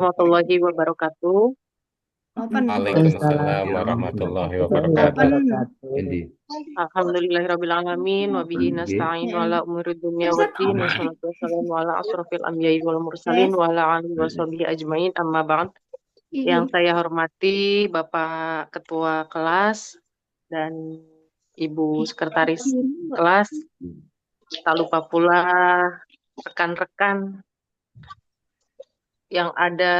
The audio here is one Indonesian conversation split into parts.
warahmatullahi wabarakatuh. Open. Waalaikumsalam warahmatullahi wabarakatuh. Open. Alhamdulillahirabbil alamin wa bihi nasta'in wa ala umuri dunya waddin wa salatu wassalamu ala asrofil anbiya'i wal mursalin wa ala alihi wa sahbihi ajmain amma ba'd. Yang saya hormati Bapak Ketua kelas dan Ibu Sekretaris kelas, tak lupa pula rekan-rekan yang ada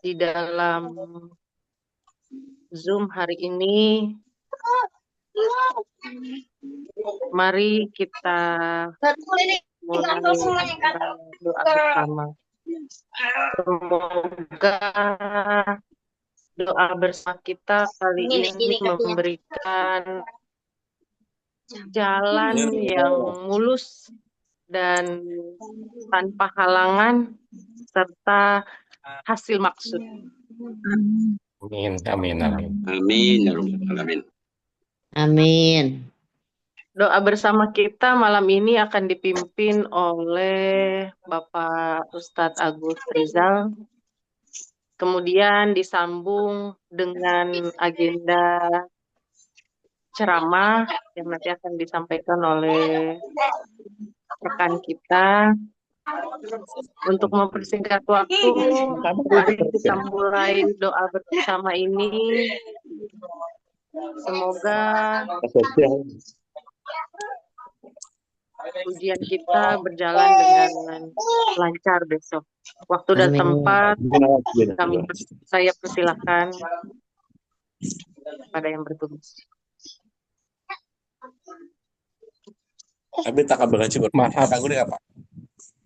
di dalam Zoom hari ini. Mari kita mulai doa bersama. Semoga doa bersama kita kali ini memberikan jalan yang mulus dan tanpa halangan serta hasil maksud. Amin, amin, amin. Amin ya rabbal alamin. Amin. Doa bersama kita malam ini akan dipimpin oleh Bapak Ustadz Agus Rizal. Kemudian disambung dengan agenda ceramah yang nanti akan disampaikan oleh rekan kita. Untuk mempersingkat waktu, mari kita mulai doa bersama ini. Semoga ujian kita berjalan dengan lancar besok. Waktu dan Amin. tempat saya persilahkan pada yang bertugas. Abi tak kabar sih Maaf, aku nih apa?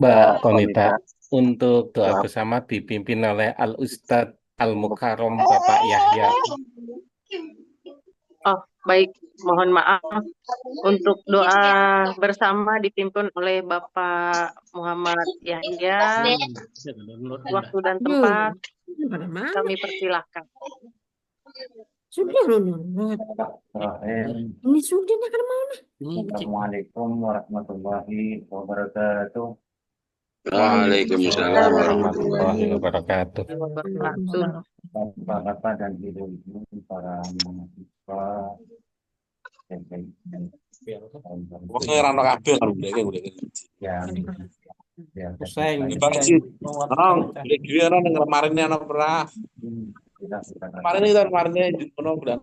Mbak Konita, untuk doa bersama dipimpin oleh Al Ustadz Al Mukarrom Bapak Yahya. Oh, baik. Mohon maaf. Untuk doa bersama dipimpin oleh Bapak Muhammad Yahya. Waktu dan tempat kami persilahkan. Sudah download. Ini sudah nak ke mana? Assalamualaikum warahmatullahi wabarakatuh. Waalaikumsalam warahmatullahi Wabarakatuh. Wabarakatuh. Bapak-bapak dan ibu-ibu para mahasiswa Oke, rano kabel kan udah. yang Usai. Bang sih. Nang, dia orang yang kemarin ini anak pernah. Kemarin kita kemarinnya di penuh bulan.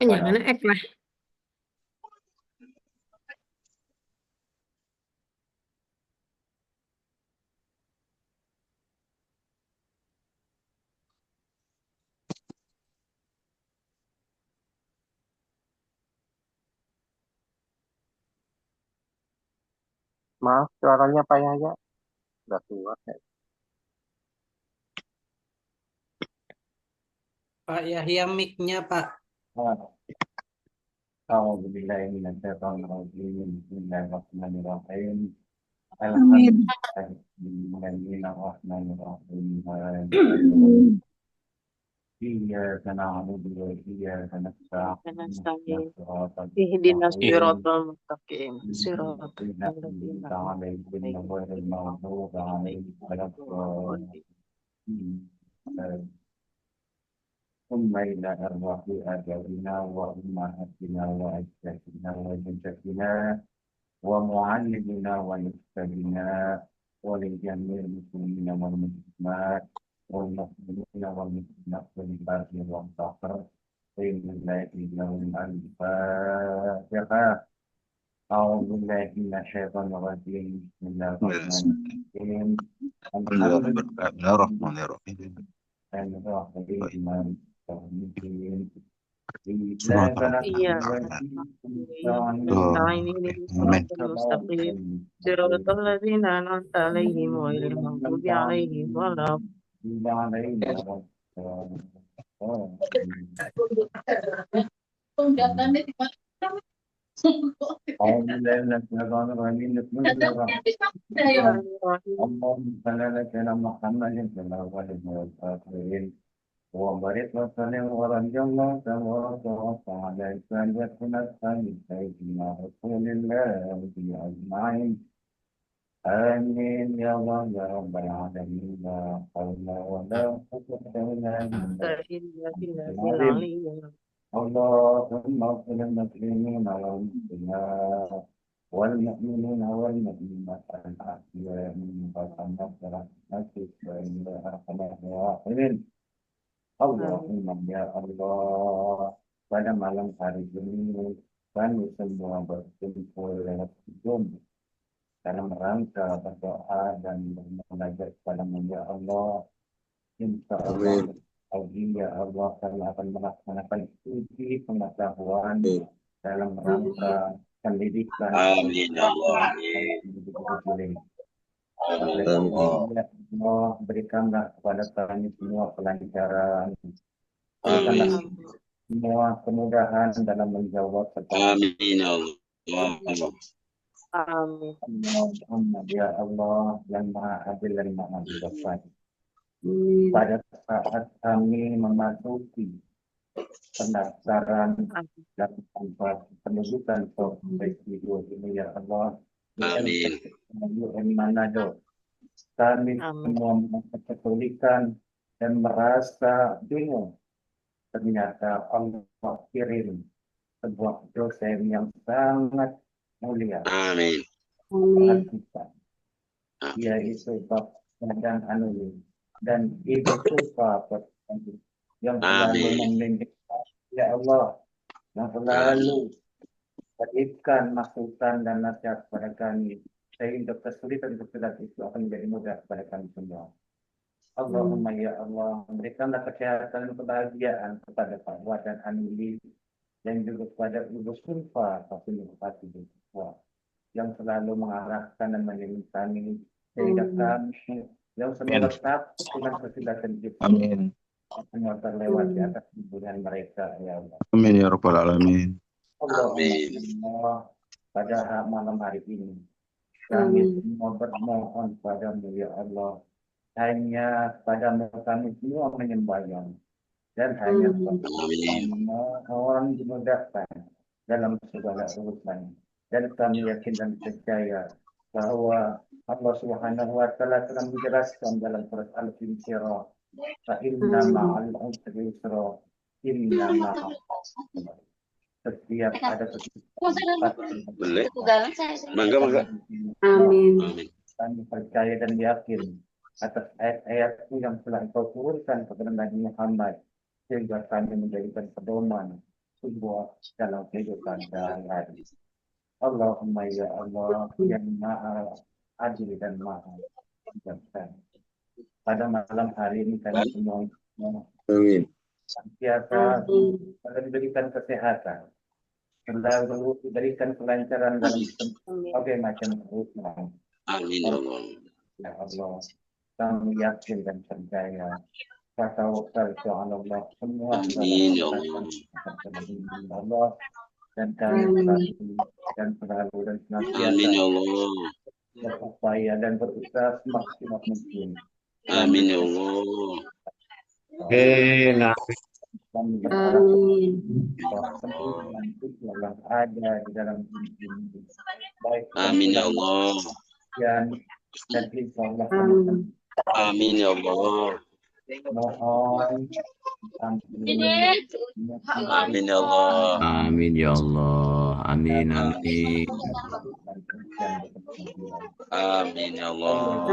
Jangan ek lah. Maaf, suaranya Pak Yahya udah keluar. Pak Yahya mic-nya Pak. Bismillahirrahmanirrahim. Iyyaka na'budu wa iyyaka nasta'in. Ihdinas siratal mustaqim. Siratal ثم إلى أرواح آبائنا وأمهاتنا وأجدادنا وجداتنا ومعلمنا ومرشدنا ولجميع المسلمين والمسلمات والمسلمين والمسلمات والبر والبحر بسم الله الفاتحة. أعوذ بالله من الشيطان الرجيم. بسم الله الرحمن الرحيم. Bismillahirrahmanirrahim. وبارك وسلم ورضي الله تبارك وتعالى سادتنا سيدنا رسول الله أجمعين Amin ya Allah ya Rabbal Alamin. La haula wa la quwwata illa billah. Astagfirullahaladzim. Azim. Allahumma qul lil muslimina wal muslimat wal mu'minina wal mu'minat al-ahya'i minhum rahmatik wa ya arhamar rahimin. Allahumma ya Allah, pada malam hari ini kami semua berkumpul lewat Zoom dalam rangka berdoa dan bermunajat kepada-Mu ya Allah. Insya Allah, ya Allah, kami akan melaksanakan uji pengetahuan dalam rangka pendidikan. Amin ya Allah. Allah, berikanlah kepada kami semua kelancaran. Berikanlah semua kemudahan dalam menjawab pertanyaan. Amin ya Allah. Amin. Allahumma ya Allah yang maha adil dan maha bijaksana. Pada saat kami memasuki pendaftaran dan tempat pendidikan profesi ini ya Allah, Amin. di Manado, kami semua merasa kesulitan dan merasa bingung. Ternyata Allah kirim sebuah dosen yang sangat mulia. Amin. Kita, yaitu Bapak dan Anuli dan Ibu Sufa yang selalu membimbing ya Allah, yang selalu berikan masukan dan nasihat kepada kami sehingga kesulitan itu akan menjadi mudah kepada kami semua. Allahumma ya Allah, berikanlah kesehatan dan kebahagiaan kepada Pak Wad dan Anuli dan juga kepada Ibu Sulfa Bupati Depok yang selalu mengarahkan dan mendidik kami sehingga kami yang semua tetap dengan kesulitan hidup semua terlewat di atas hubungan mereka ya Allah. Amin ya Rabbal Alamin. Allahumma pada malam hari ini kami semua bermohon padamu ya Allah, hanya padamu kami semua menyembahyang dan hanya mohon dimudahkan dalam segala urusan, dan kami yakin dan percaya bahwa Allah Subhanahu wa Ta'ala telah menjelaskan dalam surat Al-Insyirah, fa inna ma'al usri yusra, inna ma'al setiap ada Boleh. Mangga. Amin. Kami percaya dan yakin atas ayat-ayat yang telah Engkau turunkan kepada Nabi Muhammad sehingga kami menjadikan pedoman sebuah dalam kehidupan sehari-hari. Allahumma ya Allah yang maha adil dan maha bijaksana. Pada malam hari ini kami semua senantiasa diberikan kesehatan, selalu diberikan kelancaran dalam berbagai macam urusan. Amin ya Allah. Ya Allah, kami yakin dan percaya tawakkal Allah semua. Amin ya Allah, dan kami selalu dan senantiasa Amin ya Allah. berupaya dan berusaha semaksimal mungkin. Amin ya Allah. Kami berharap yang ada di dalam ini baik. Amin ya Allah. Dan insya Allah Amin ya Allah. mohon Amin ya Allah. Amin ya Allah. Amin amin. Amin ya Allah.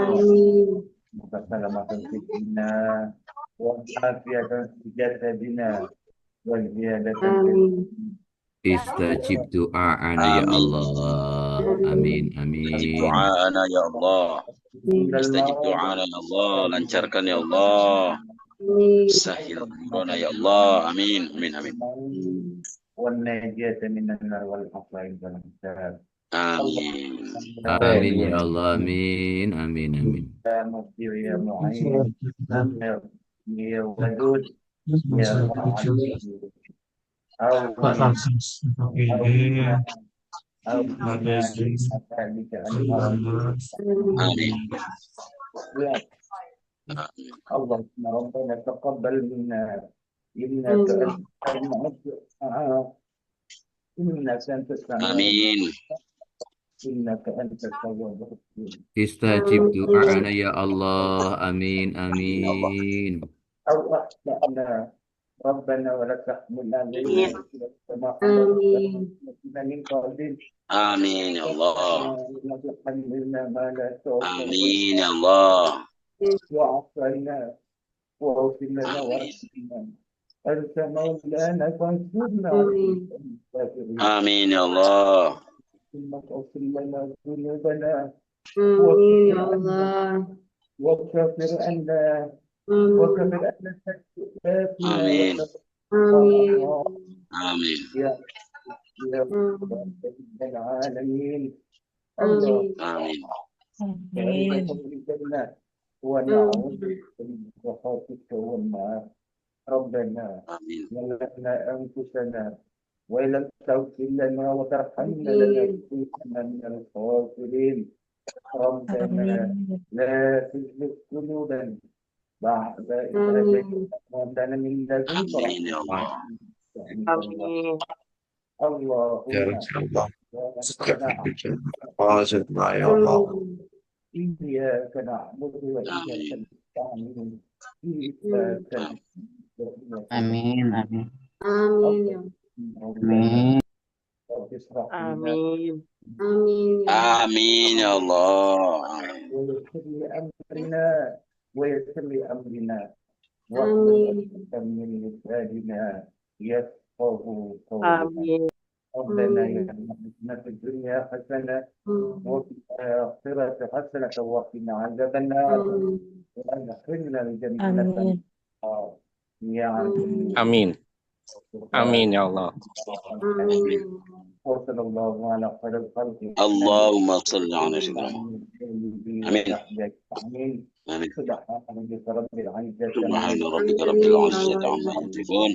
Wassalamualaikum warahmatullahi wabarakatuh. Istajib du'ana ya Allah. Amin amin. Doana ya Allah. Istajib doana ya Allah. Lancarkan ya Allah. Sahil umrana ya Allah. Amin. Amin. Amin. Amin. Amin ya Allah. Amin. Amin amin. Ya Wadud, ya Amin. اللهم ربنا تقبل منا إنك أنت السميع. Amin. إنك أنت التواب الرحيم. Istajib du'ana ya Allah. Amin. Amin. أو أخطأنا ربنا ولا تحمل علينا Amin. كما حملت Amin. من قبل Amin ya Allah. ولا تحملنا ما لا طاقة Amin ya Allah. واعف عنا واغفر لنا Amin. وارحمنا أنت مولانا فانصرنا على Amin. الكافرين Amin ya Allah. ثم اغفر لنا ذنوبنا Amin ya Allah. وكفر عنا Amin. وكفر عنا سيئاتنا Amin. Amin. Amin. يا رب العالمين الله Amin. تعرف الجنة ونعوذ بك من سخطك والنار ربنا Amin. ظلمنا أنفسنا وإن لم تغفر لنا وترحمنا لنكونن من الخاسرين ربنا لا تزغ قلوبنا بعد إذ هديتنا وهب لنا من لدنك Amin ya رحمة Allah. إنك أنت الوهاب. Amin. اللهم إياك نعبد وإياك Amin. نستعين إياك Amin. نعبد Amin ya. رب اشرح لنا Amin. Amin ya. Amin ya Allah. Amin. ويسر لي أمرنا ويسر لي أمرنا Amin. واحلل من لساننا يفقه قولنا Amin. ربنا يا في الدنيا حسنة وفي الآخرة حسنة وقنا عذاب النار وأدخلنا الجنة يا عزيز Amin. Amin ya Allah. Amin. وصلى الله على خير الخلق Allahumma salli ala sayyidina Muhammad. Amin. آمين Amin. سبحان ربك رب العزة سبحان ربك رب العزة عما يصفون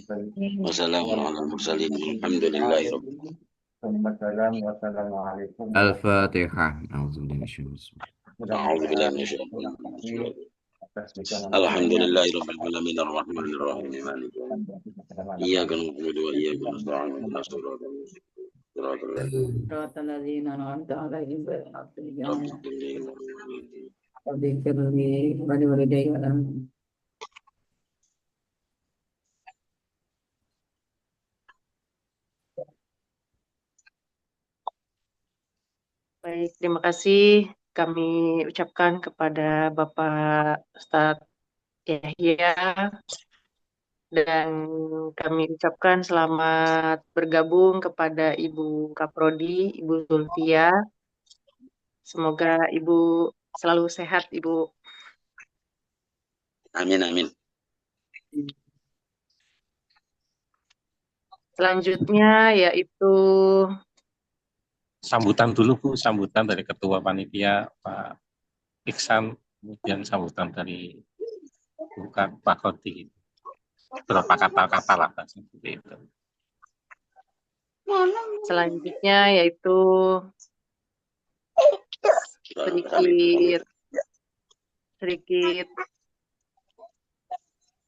وسلام على المرسلين والحمد لله رب العالمين. ثم السلام والسلام عليكم Al-Fatihah. A'udzubillahi minasyaitonir أعوذ بالله من الشيطان الرجيم. الحمد لله رب العالمين الرحمن الرحيم مالك يوم الدين إياك نعبد وإياك نستعين اهدنا الصراط المستقيم صراط الذين صراط الذين أنعمت عليهم غير المغضوب عليهم الضالين. واغفر لي ولوالدي آمين. Baik, terima kasih kami ucapkan kepada Bapak Ustadz Yahya dan kami ucapkan selamat bergabung kepada Ibu Kaprodi, Ibu Zulfia. Semoga Ibu selalu sehat, Ibu. Amin amin. Selanjutnya yaitu Sambutan dulu Bu, sambutan dari Ketua Panitia Pak Iksan, kemudian sambutan dari bukan Pak Khoti. Berapa kata-kata lah seperti itu. selanjutnya yaitu sedikit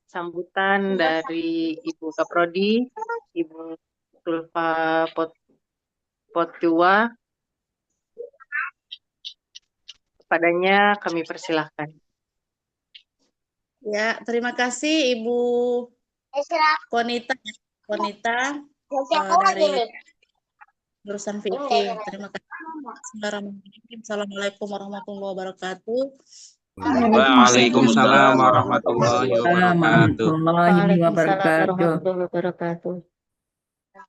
sambutan dari Ibu Kaprodi, Ibu Zulfa Potjua. Kepadanya kami persilahkan. Ya, terima kasih Ibu Konita dari jurusan fikih. Terima kasih. Assalamualaikum warahmatullahi wabarakatuh. Waalaikumsalam warahmatullahi wabarakatuh. Waalaikumsalam warahmatullahi wabarakatuh.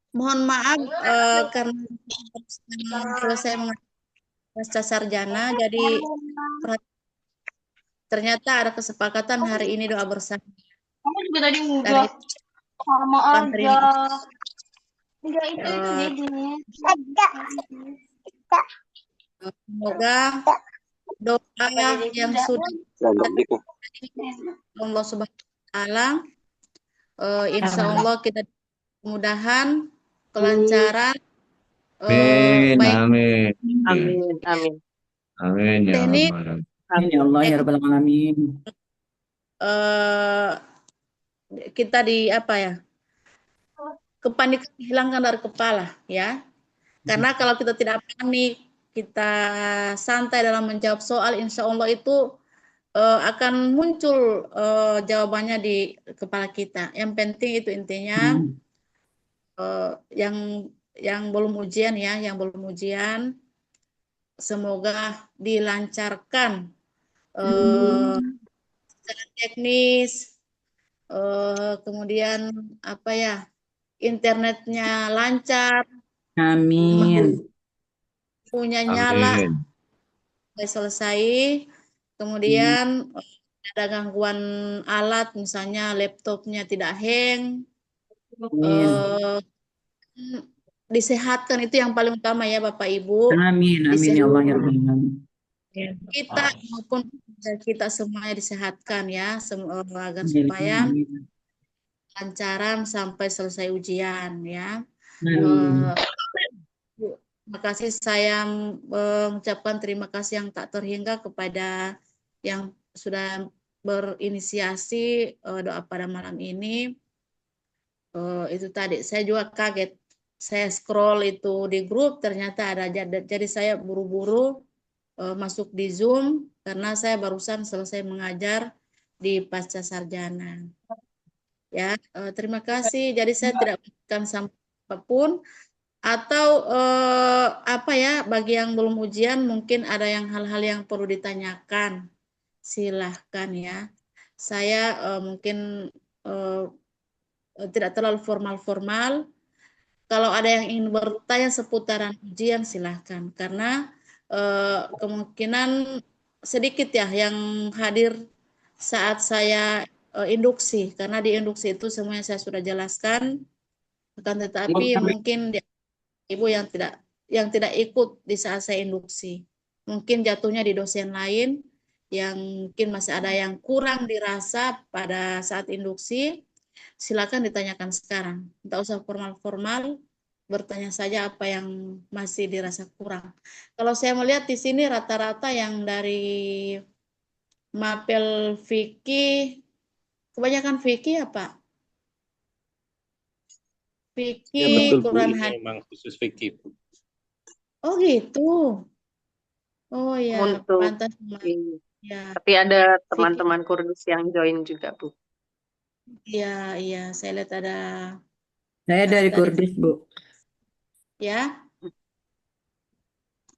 Mohon maaf karena selesai pasca sarjana, jadi ternyata ada kesepakatan hari ini doa bersama. Dari sama aja. Semoga doa yang sudah Allah Subhanahu wa Ta'ala, insya Allah kita kemudahan, kelancaran, Amin. baik Amin. Amin, amin. Amin ya teknik, Rabbal Amin ya Allah ya Rabbal Alamin. kita di apa ya, kepanikan dihilangkan dari kepala ya, karena kalau kita tidak panik kita santai dalam menjawab soal, insya Allah itu akan muncul jawabannya di kepala kita. Yang penting itu intinya yang belum ujian ya, yang belum ujian semoga dilancarkan secara teknis, kemudian apa ya, internetnya lancar, Amin. punya nyala Amin. sampai selesai, kemudian ada gangguan alat, misalnya laptopnya tidak hang, disehatkan, itu yang paling utama ya Bapak Ibu. Amin. Amin ya Allah ya Rabbal alamin. Kita maupun kita semuanya disehatkan ya, agar supaya lancaran sampai selesai ujian ya. Terima kasih, saya mengucapkan terima kasih yang tak terhingga kepada yang sudah berinisiasi doa pada malam ini. Itu tadi saya juga kaget, saya scroll itu di grup ternyata ada, jadi saya buru-buru masuk di Zoom karena saya barusan selesai mengajar di pasca sarjana. Ya, terima kasih. Jadi saya tidak memberikan sampah apapun, atau apa ya, bagi yang belum ujian mungkin ada yang hal-hal yang perlu ditanyakan, silahkan ya. Saya mungkin tidak terlalu formal-formal. Kalau ada yang ingin bertanya seputaran ujian silahkan, karena kemungkinan sedikit ya yang hadir saat saya induksi, karena di induksi itu semuanya saya sudah jelaskan, akan tetapi mungkin ibu yang tidak ikut di saat saya induksi, mungkin jatuhnya di dosen lain yang mungkin masih ada yang kurang dirasa pada saat induksi, silakan ditanyakan sekarang, tidak usah formal-formal, bertanya saja apa yang masih dirasa kurang. Kalau saya melihat di sini rata-rata yang dari Mapel Vicky, kebanyakan Vicky ya Pak? Vicky, Ya betul Bu, Quran ini Hadis. memang khusus fikih Bu. Oh gitu. Oh ya, Untuk pantas. Ya. tapi ada teman-teman Kurdus yang join juga Bu. Iya, saya lihat ada. Saya dari Kurdus Bu. Ya.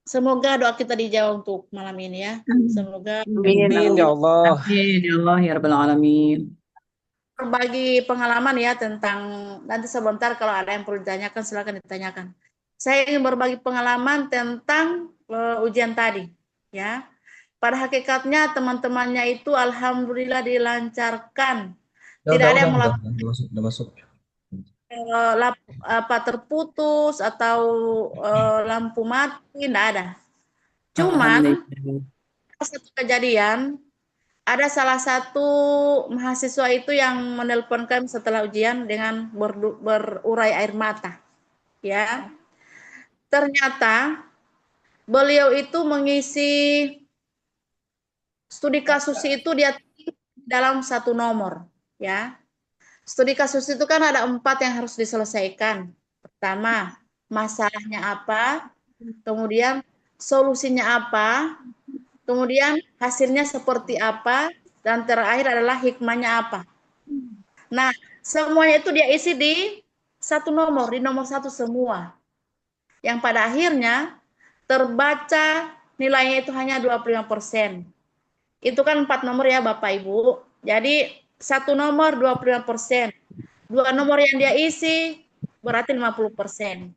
Semoga doa kita dijawab untuk malam ini ya. Semoga. Amin ya Allah. Amin ya Allah ya Rabbal alamin. Berbagi pengalaman ya tentang, nanti sebentar kalau ada yang perlu ditanyakan silakan ditanyakan. Saya ingin berbagi pengalaman tentang ujian tadi ya. Pada hakikatnya teman-temannya itu alhamdulillah dilancarkan. Tidak ada yang udah masuk. apa terputus atau lampu mati, tidak ada. Cuman satu kejadian, ada salah satu mahasiswa itu yang menelponkan setelah ujian dengan berurai air mata. Ya. Ternyata beliau itu mengisi studi kasus itu dia dalam satu nomor, ya. Studi kasus itu kan ada 4 yang harus diselesaikan. Pertama, masalahnya apa, kemudian solusinya apa, kemudian hasilnya seperti apa, dan terakhir adalah hikmahnya apa. Nah, semuanya itu dia isi di satu nomor, di nomor 1 semua. Yang pada akhirnya terbaca nilainya itu hanya 25%. Itu kan 4 nomor ya Bapak Ibu. Jadi satu nomor 25%. 2 nomor yang dia isi berarti 50%.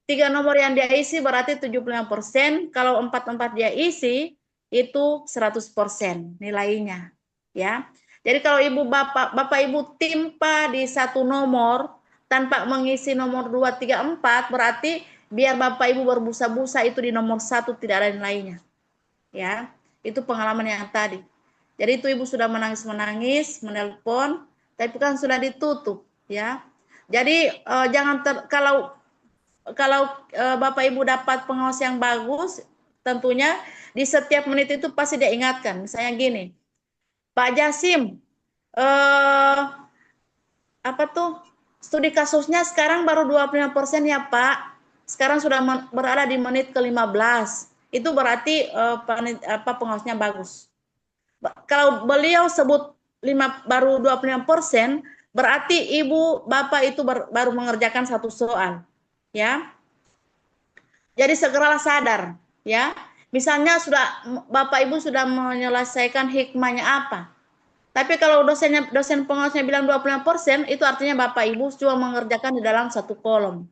3 nomor yang dia isi berarti 75%. Kalau 4 dia isi itu 100% nilainya. Ya. Jadi kalau Bapak Ibu timpa di satu nomor tanpa mengisi nomor 2, 3, 4, berarti biar Bapak Ibu berbusa-busa itu di nomor 1 tidak ada nilainya. Ya. Itu pengalaman yang tadi. Jadi itu ibu sudah menangis-menangis, menelpon, tapi kan sudah ditutup, ya. Jadi jangan kalau Bapak Ibu dapat pengawas yang bagus, tentunya di setiap menit itu pasti dia ingatkan. Misalnya gini, Pak Jasim, apa tuh? Studi kasusnya sekarang baru 25% ya Pak. Sekarang sudah berada di menit ke-15. itu berarti pengawasnya bagus. Kalau beliau sebut baru 25%, berarti ibu bapak itu baru mengerjakan satu soal, ya. Jadi segeralah sadar, ya. Misalnya bapak ibu sudah menyelesaikan hikmahnya apa. Tapi kalau dosen pengawasnya bilang 25%, itu artinya bapak ibu cuma mengerjakan di dalam satu kolom.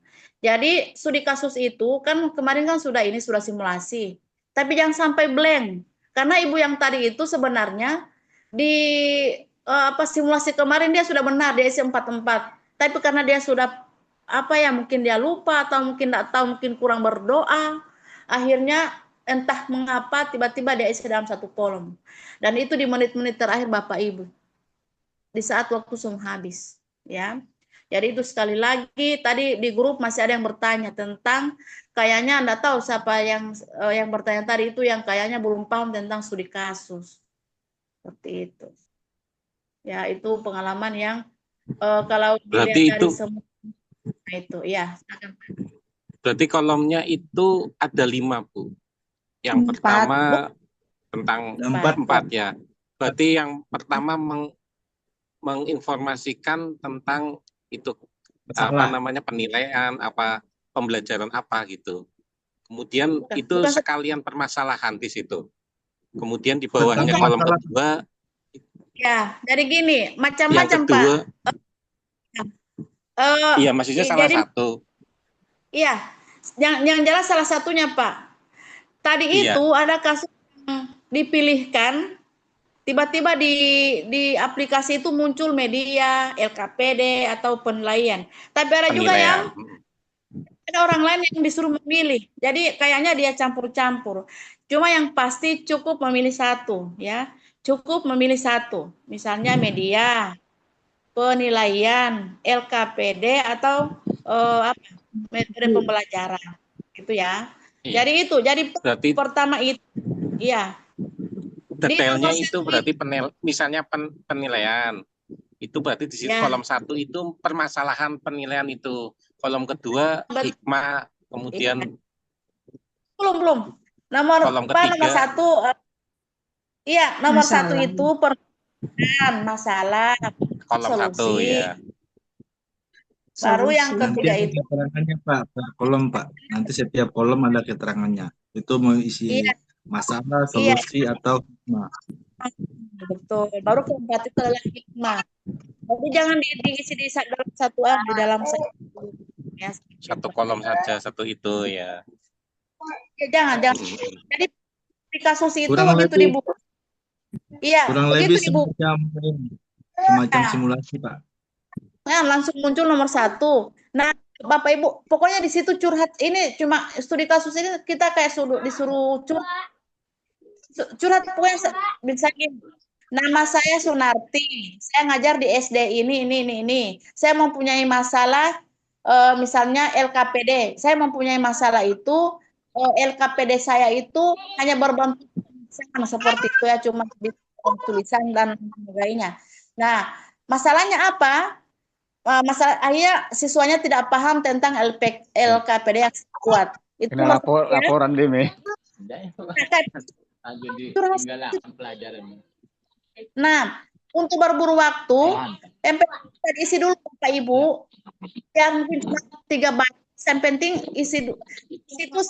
Jadi studi kasus itu kan kemarin kan sudah simulasi. Tapi jangan sampai blank. Karena ibu yang tadi itu sebenarnya di simulasi kemarin dia sudah benar, dia isi 44. Tapi karena dia sudah mungkin dia lupa atau mungkin tidak tahu, mungkin kurang berdoa, akhirnya entah mengapa tiba-tiba dia isi dalam satu kolom. Dan itu di menit-menit terakhir Bapak Ibu. Di saat waktu habis, ya. Jadi itu sekali lagi tadi di grup masih ada yang bertanya tentang, kayaknya Anda tahu siapa yang bertanya tadi itu yang kayaknya belum paham tentang studi kasus. Seperti itu. Ya, itu pengalaman yang kalau berarti dari itu semua itu ya. Berarti kolomnya itu ada 5, Bu. Yang pertama tentang 4 ya. Berarti yang pertama menginformasikan tentang itu penilaian, pembelajaran apa gitu. Kemudian itu sekalian permasalahan di situ. Kemudian di bawahnya kolom kedua. Ya, dari gini, macam-macam Pak. Iya, maksudnya salah satu. Iya, yang jelas salah satunya Pak. Tadi itu ada kasus yang dipilihkan, tiba-tiba di aplikasi itu muncul media, LKPD atau penilaian. Tapi ada juga yang ada orang lain yang disuruh memilih. Jadi kayaknya dia campur-campur. Cuma yang pasti cukup memilih satu, ya. Cukup memilih satu. Misalnya media, penilaian, LKPD atau metode pembelajaran, gitu ya. Jadi itu, berarti pertama itu, iya. Detailnya itu berarti misalnya penilaian itu berarti di situ kolom 1 itu permasalahan penilaian itu, kolom kedua hikmah, kemudian belum nomor 1, iya nomor masalah. 1 itu permasalahan masalah kolom solusi. 1 ya. Baru yang ketiga nanti itu keterangannya Pak, per kolom Pak. Nanti setiap kolom ada keterangannya. Itu mau isi masalah, solusi atau hikmah. Betul. Baru keempat itu adalah hikmah. Tapi jangan diisi di dalam di dalam satu kolom saja, satu itu ya. Jangan. Jadi di kasus itu begitu dibuka. Iya, kurang lebih semacam simulasi Pak. Nah, langsung muncul nomor 1. Nah, Bapak Ibu, pokoknya di situ curhat. Ini cuma studi kasus ini kita kayak disuruh curhat pokoknya bisa gini. Nama saya Sunarti. Saya ngajar di SD ini. Saya mempunyai masalah misalnya LKPD. Saya mempunyai masalah itu LKPD saya itu hanya berbentuk seperti itu ya, cuma tulisan dan sebagainya. Nah, masalahnya apa? Masalah akhirnya siswanya tidak paham tentang LKPD yang kuat. Itu laporan demi. Nah, untuk berburu waktu, isi dulu Bapak Ibu, yang mungkin cuma 3 baris, yang penting isi situs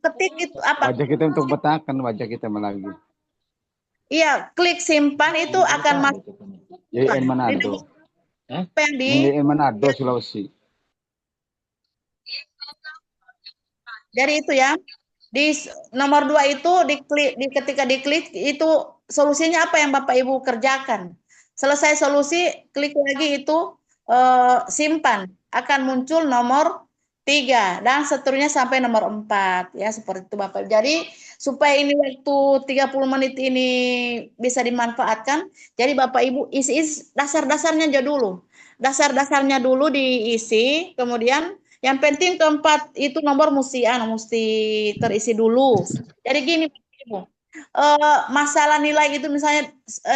ketik itu apa? Wajah kita untuk petakan wajah kita lagi. Iya, klik simpan itu akan masuk. YN Manado. Apa yang di Manado, Sulawesi. Jadi itu ya. Di nomor 2 itu ketika diklik itu solusinya apa yang Bapak Ibu kerjakan. Selesai solusi, klik lagi itu simpan. Akan muncul nomor 3 dan seterusnya sampai nomor 4 ya, seperti itu Bapak. Jadi supaya ini waktu 30 menit ini bisa dimanfaatkan, jadi Bapak Ibu isi dasar-dasarnya aja dulu. Dasar-dasarnya dulu diisi, kemudian yang penting keempat itu nomor mesti terisi dulu. Jadi gini Bapak Ibu, masalah nilai itu misalnya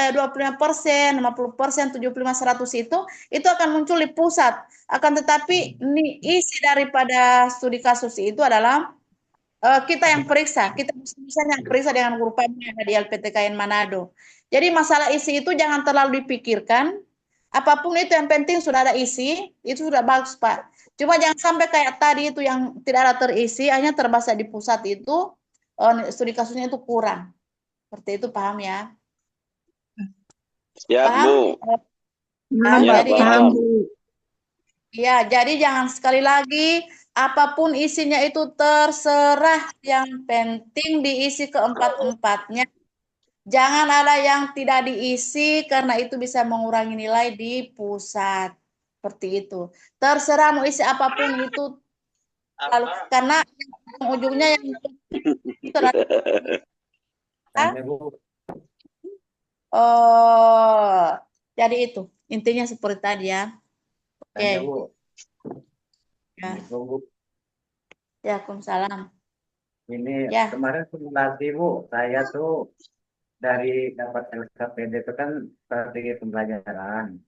25%, 50%, 75%, 100 itu akan muncul di pusat. Akan tetapi isi daripada studi kasus itu adalah kita yang periksa, kita misalnya yang periksa dengan guru PAM yang ada di LPTKN Manado. Jadi masalah isi itu jangan terlalu dipikirkan. Apapun itu yang penting sudah ada isi, itu sudah bagus Pak. Cuma jangan sampai kayak tadi itu yang tidak ada terisi, hanya terbahasa di pusat itu, studi kasusnya itu kurang. Seperti itu, paham ya? Siap, Paham? Bu. Paham, Ya, jadi paham. ya, jadi jangan sekali lagi apapun isinya itu terserah, yang penting diisi keempat-empatnya. Jangan ada yang tidak diisi karena itu bisa mengurangi nilai di pusat. Seperti itu. Terserah mau isi apapun itu, karena ujungnya yang jadi itu intinya seperti tadi ya. Oke. Ya. Ya, Waalaikumsalam. Ini Ya. kemarin simulasi Bu, saya tuh dari dapat LKPD itu kan strategi pembelajaran.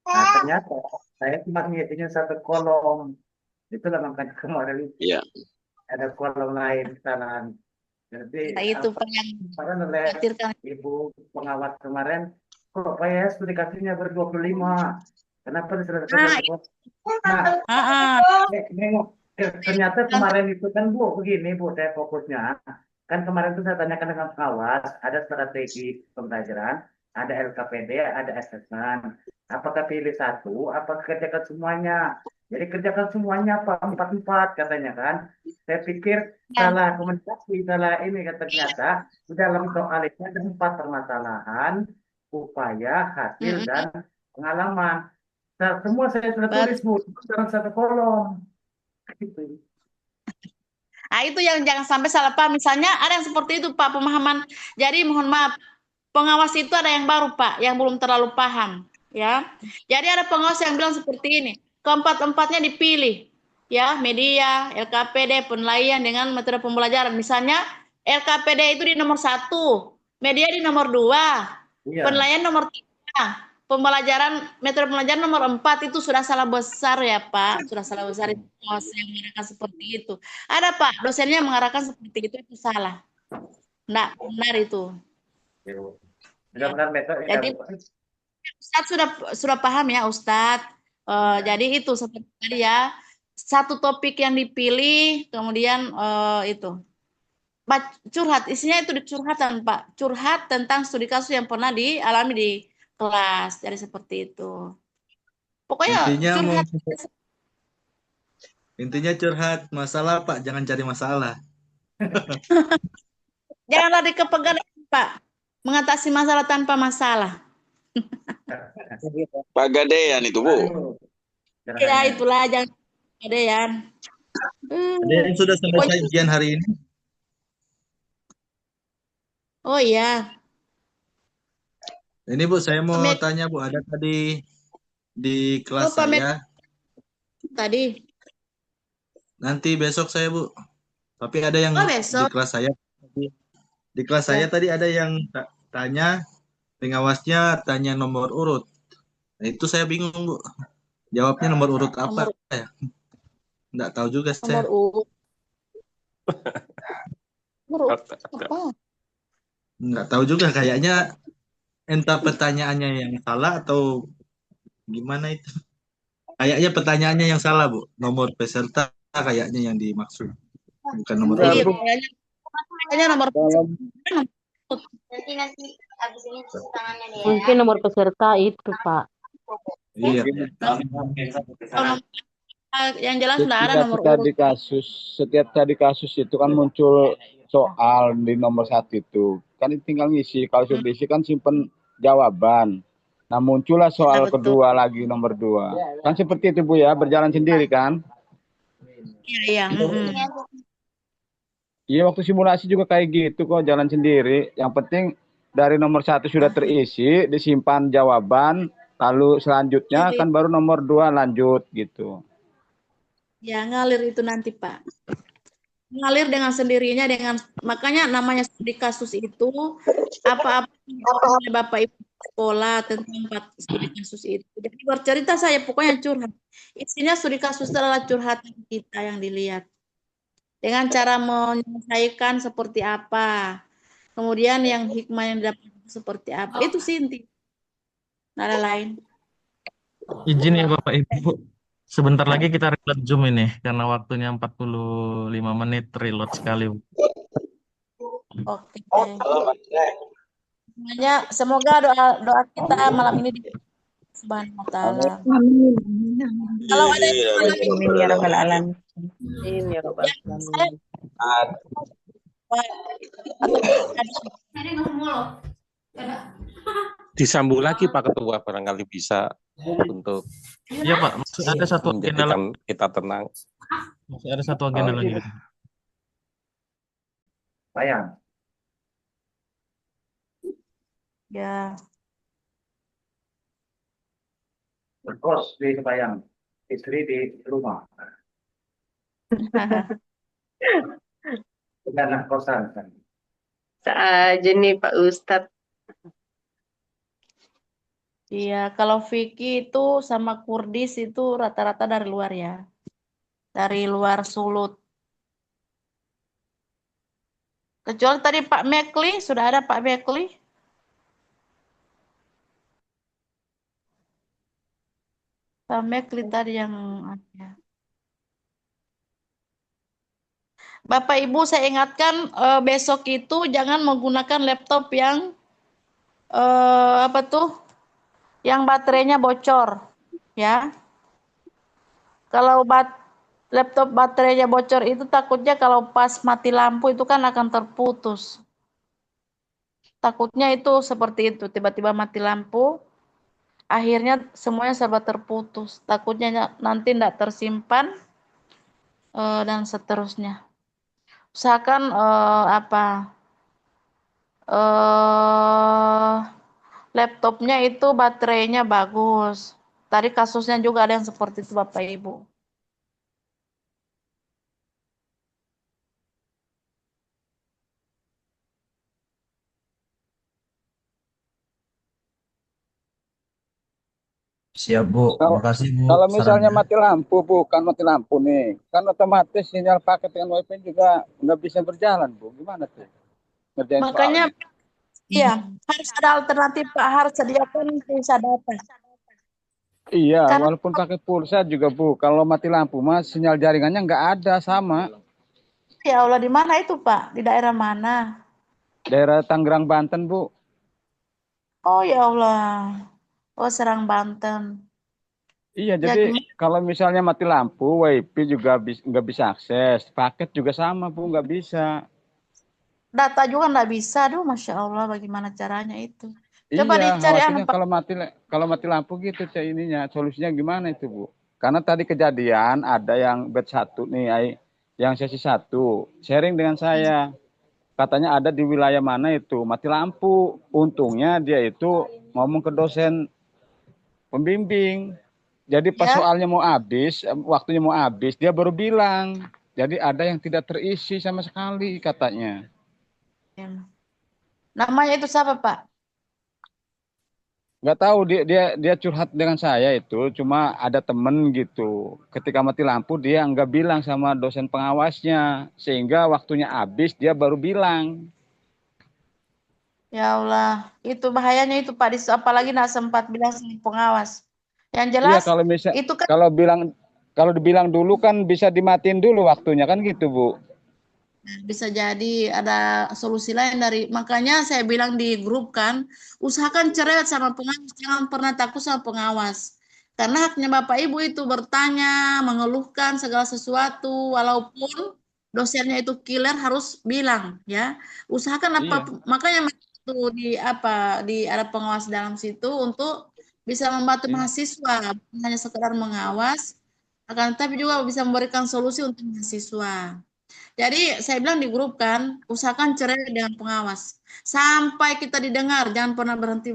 Nah ternyata saya cuma ngisinya satu kolom. Itulah makanya kemarin ada kolom lain kesalahan. Jadi Nah, itu yang oleh Ibu pengawas kemarin, kok PS dikasihnya ber-25. Kenapa diselesaikan? Ternyata kemarin itu kan Bu, begini Bu, saya fokusnya. Kan kemarin itu saya tanyakan dengan pengawas, ada strategi pembelajaran, ada LKPD, ada asesmen. Apakah pilih satu, apakah kerjakan semuanya? Jadi kerjakan semuanya apa? 4-4 katanya kan. Saya pikir salah komunikasi, salah ini. Ternyata di dalam soal itu ada 4 permasalahan, upaya, hasil, dan pengalaman. Nah, semua saya sudah tulis Bu, dalam satu kolom. Gitu. Nah, itu yang jangan sampai salah paham. Misalnya ada yang seperti itu Pak, pemahaman. Jadi mohon maaf, pengawas itu ada yang baru Pak, yang belum terlalu paham. Ya, jadi ada pengawas yang bilang seperti ini, keempat-empatnya dipilih. Ya, media, LKPD, penilaian dengan metode pembelajaran. Misalnya LKPD itu di nomor 1, media di nomor 2, penilaian nomor 3. Pembelajaran, metode pembelajaran nomor 4 itu sudah salah besar ya Pak, sudah salah besar itu yang mengarahkan seperti itu. Ada Pak, dosennya mengarahkan seperti itu salah. Enggak, benar itu. Benar-benar metode. Jadi Ustadz sudah paham ya Ustadz. Jadi itu seperti tadi ya, satu topik yang dipilih, kemudian itu curhat, isinya itu curhatan Pak, curhat tentang studi kasus yang pernah dialami di kelas, jadi seperti itu. Pokoknya intinya curhat masalah Pak, jangan cari masalah. Jangan lari ke pegadaian Pak, mengatasi masalah tanpa masalah. Pegadaian itu Bu. Ya itulah, jangan pegadaian. Ada yang sudah selesai ujian hari ini? Oh iya. Ini Bu, saya mau tanya Bu, ada tadi di kelas saya. Tadi. Nanti besok saya Bu. Tapi ada yang di kelas saya. Di kelas saya tadi ada yang tanya, pengawasnya tanya nomor urut. Nah, itu saya bingung Bu. Jawabnya nomor urut apa ya? Nggak tahu juga saya. Nomor urut apa? Nggak tahu juga, kayaknya entah pertanyaannya yang salah atau gimana itu. Kayaknya pertanyaannya yang salah Bu. Nomor peserta kayaknya yang dimaksud. Bukan nomor urut. Kayaknya nomor mungkin nomor peserta itu Pak. Iya. Yang jelas sudah ada nomor urut. Setiap tadi kasus itu kan muncul soal di nomor 1 itu. Kan tinggal ngisi. Kalau sudah diisi kan simpen jawaban. Nah muncullah soal kedua lagi, nomor 2. Kan seperti itu Bu ya, berjalan sendiri kan? Iya. Iya, waktu simulasi juga kayak gitu kok, jalan sendiri. Yang penting dari nomor 1 sudah terisi, disimpan jawaban, lalu selanjutnya kan baru nomor 2 lanjut gitu. Ya, ngalir itu nanti Pak. Ngalir dengan sendirinya, makanya namanya studi kasus itu apa-apa oleh Bapak Ibu sekolah tentang studi kasus itu. Jadi bercerita saya pokoknya curhat. Isinya studi kasus adalah curhatan kita yang dilihat. Dengan cara menyelesaikan seperti apa. Kemudian yang hikmah yang dapat seperti apa. Itu sih inti. Nggak ada lain. Izin ya Bapak Ibu. Sebentar lagi kita reload Zoom ini karena waktunya 45 menit reload sekali. Bu. Oke. Semoga doa kita malam ini di Subhanahu wa taala. Kalau ada Amin ya rabbal alamin. Amin ya rabbal alamin. Disambung lagi Pak Ketua, barangkali bisa untuk Iya Pak, masih ada satu agenda lagi. menjadikan kita tenang. Masih ada satu agenda lagi. Sayang. Ya. Berkos di Sayang. Istri di rumah. Anak kosan kan. Saja nih Pak Ustadz. Iya, kalau Vicky itu sama Kurdis itu rata-rata dari luar ya. Dari luar Sulut. Kecuali tadi Pak Mekli, sudah ada Pak Mekli. Pak Mekli tadi yang ada. Bapak Ibu saya ingatkan besok itu jangan menggunakan laptop yang apa tuh? Yang baterainya bocor, ya. Kalau laptop baterainya bocor itu takutnya kalau pas mati lampu itu kan akan terputus. Takutnya itu seperti itu, tiba-tiba mati lampu, akhirnya semuanya serba terputus. Takutnya nanti tidak tersimpan dan seterusnya. Usahakan laptopnya itu baterainya bagus. Tadi kasusnya juga ada yang seperti itu Bapak Ibu. Siap Bu, makasih Bu. Kalau misalnya sarannya. mati lampu, bukan mati lampu nih, kan otomatis sinyal paket dengan WiFi juga nggak bisa berjalan, Bu. Gimana tuh? Ngerjain Makanya soalnya. iya, harus ada alternatif Pak, harus sediakan pulsa data. Iya, walaupun pakai pulsa juga Bu, kalau mati lampu mas sinyal jaringannya nggak ada sama. Ya Allah, di mana itu Pak? Di daerah mana? Daerah Tangerang, Banten Bu. Oh ya Allah. Oh Serang Banten. Iya, jadi kalau misalnya mati lampu, WiFi juga nggak bisa akses, paket juga sama Bu, nggak bisa. Data juga nggak bisa, aduh Masya Allah, bagaimana caranya itu? Coba Iya, dicari khawatirnya kalau mati lampu gitu ininya, solusinya gimana itu Bu? Karena tadi kejadian ada yang bed 1 nih, yang sesi 1 sharing dengan saya. Katanya ada di wilayah mana itu mati lampu. Untungnya dia itu ngomong ke dosen pembimbing. Jadi pas soalnya mau habis, waktunya mau habis, dia baru bilang. Jadi ada yang tidak terisi sama sekali katanya. Namanya itu siapa Pak? Nggak tahu, dia curhat dengan saya itu, cuma ada temen gitu. Ketika mati lampu dia nggak bilang sama dosen pengawasnya, sehingga waktunya habis dia baru bilang. Ya Allah, itu bahayanya itu Pak, apalagi nggak sempat bilang sama pengawas. Yang jelas Iya, itu kan kalau dibilang dulu kan bisa dimatiin dulu waktunya kan gitu Bu. bisa jadi ada solusi lain makanya saya bilang di grup kan, usahakan cerewet sama pengawas, jangan pernah takut sama pengawas. Karena haknya Bapak Ibu itu bertanya, mengeluhkan segala sesuatu, walaupun dosennya itu killer harus bilang ya. Usahakan makanya itu ada pengawas dalam situ untuk bisa membantu mahasiswa, bukan hanya sekedar mengawas, akan tetapi juga bisa memberikan solusi untuk mahasiswa. Jadi saya bilang di grup kan, usahakan cerai dengan pengawas. Sampai kita didengar, jangan pernah berhenti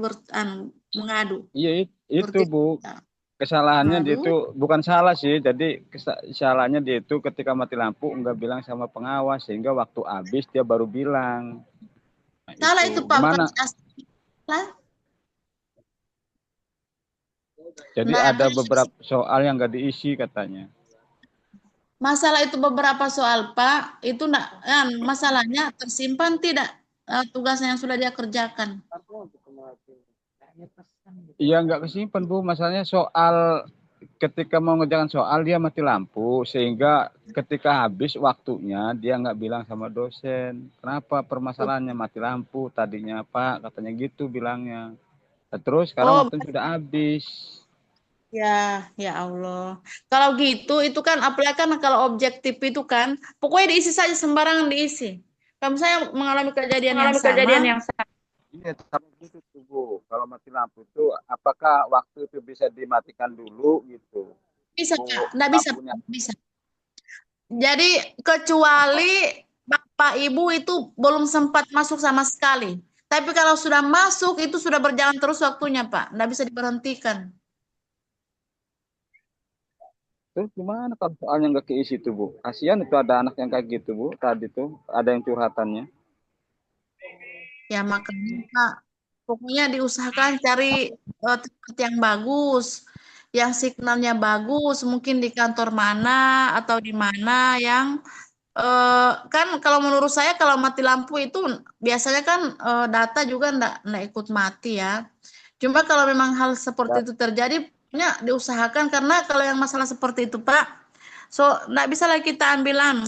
mengadu. Iya itu Bu. Kesalahannya dia itu bukan salah sih. Jadi kesalahannya dia itu ketika mati lampu enggak bilang sama pengawas. Sehingga waktu habis dia baru bilang. Nah, salah itu Pak. Gimana? Jadi ada beberapa soal yang enggak diisi katanya. Masalah itu beberapa soal, Pak. Itu enggak, masalahnya tersimpan tidak tugasnya yang sudah dia kerjakan. Iya nggak kesimpan Bu, masalahnya soal ketika mau ngerjakan soal dia mati lampu sehingga ketika habis waktunya dia nggak bilang sama dosen kenapa permasalahannya mati lampu tadinya Pak katanya gitu bilangnya. Nah, terus sekarang waktunya sudah habis. Ya, ya Allah. Kalau gitu itu kan apalagi kan kalau objektif itu kan pokoknya diisi saja sembarangan diisi. Kalau saya mengalami kejadian yang sama. Iya, tapi gitu tuh Bu. Kalau mati lampu itu apakah waktu itu bisa dimatikan dulu gitu? Bisa, Bu, Kak. Nggak bisa, lampunya. bisa. Jadi kecuali Bapak Ibu itu belum sempat masuk sama sekali. Tapi kalau sudah masuk itu sudah berjalan terus waktunya, Pak. Nggak bisa diberhentikan. Terus gimana kalau soalnya nggak keisi tuh Bu? Kasihan itu ada anak yang kayak gitu Bu. Tadi tuh ada yang curhatannya. Ya makanya Pak, pokoknya diusahakan cari tempat yang bagus, yang signalnya bagus, mungkin di kantor mana atau di mana yang kan kalau menurut saya kalau mati lampu itu biasanya kan data juga enggak ikut mati ya. Cuma kalau memang hal seperti itu terjadi, ya diusahakan karena kalau yang masalah seperti itu Pak, enggak bisa lagi kita ambilan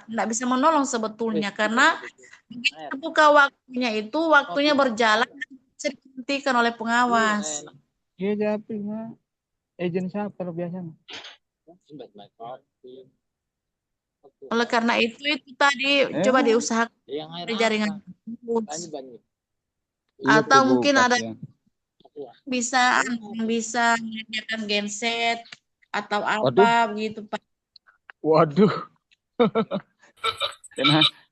enggak bisa menolong sebetulnya karena begitu buka waktunya itu waktunya berjalan bisa dihentikan oleh pengawas. Iya jawabnya. Agent siapa biasanya? Oleh karena itu tadi coba diusahakan di jaringan atau mungkin ada bisa menyediakan genset atau apa begitu Pak. Waduh.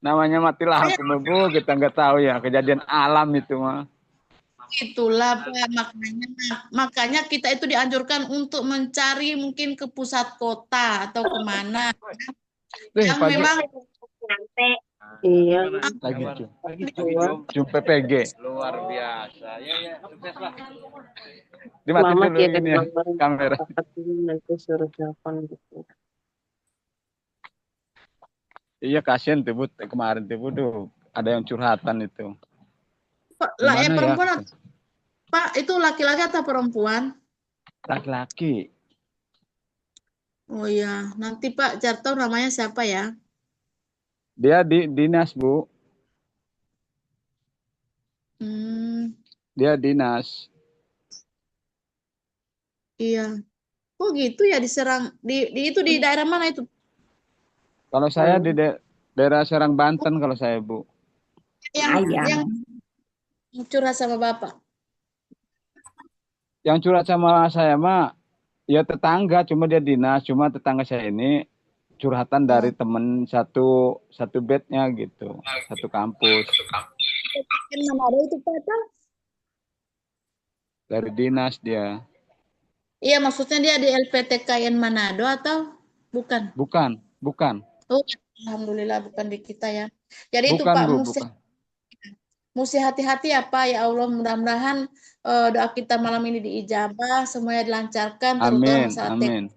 Namanya mati lampu Bu, kita nggak tahu ya kejadian alam itu mah. Itulah Pak, makanya kita itu dianjurkan untuk mencari mungkin ke pusat kota atau kemana yang memang iya lagi Jum PPG luar biasa ya sukses lah. Dimatiin dulu ini ya kamera. Nanti suruh telepon gitu. Iya kasihan tuh Bu, kemarin tuh Bu tuh ada yang curhatan itu. Lah ya perempuan Pak itu laki-laki atau perempuan? Laki-laki. Oh iya, nanti Pak Jarto namanya siapa ya? Dia di dinas Bu. Dia dinas. Iya. Oh gitu ya diserang itu di daerah mana itu? Kalau saya di daerah Serang Banten kalau saya Bu. Yang curhat sama Bapak. Yang curhat sama saya mah ya tetangga, cuma dia dinas, cuma tetangga saya ini curhatan dari temen satu bednya gitu, satu kampus. Manado itu Pak? Dari dinas dia. Iya maksudnya dia di LPTKN Manado atau bukan? Bukan. Oh, alhamdulillah bukan di kita ya. Jadi bukan, itu Pak Bu, mesti hati-hati ya Pak, ya Allah mudah-mudahan doa kita malam ini diijabah, semuanya dilancarkan terutama masalah amin.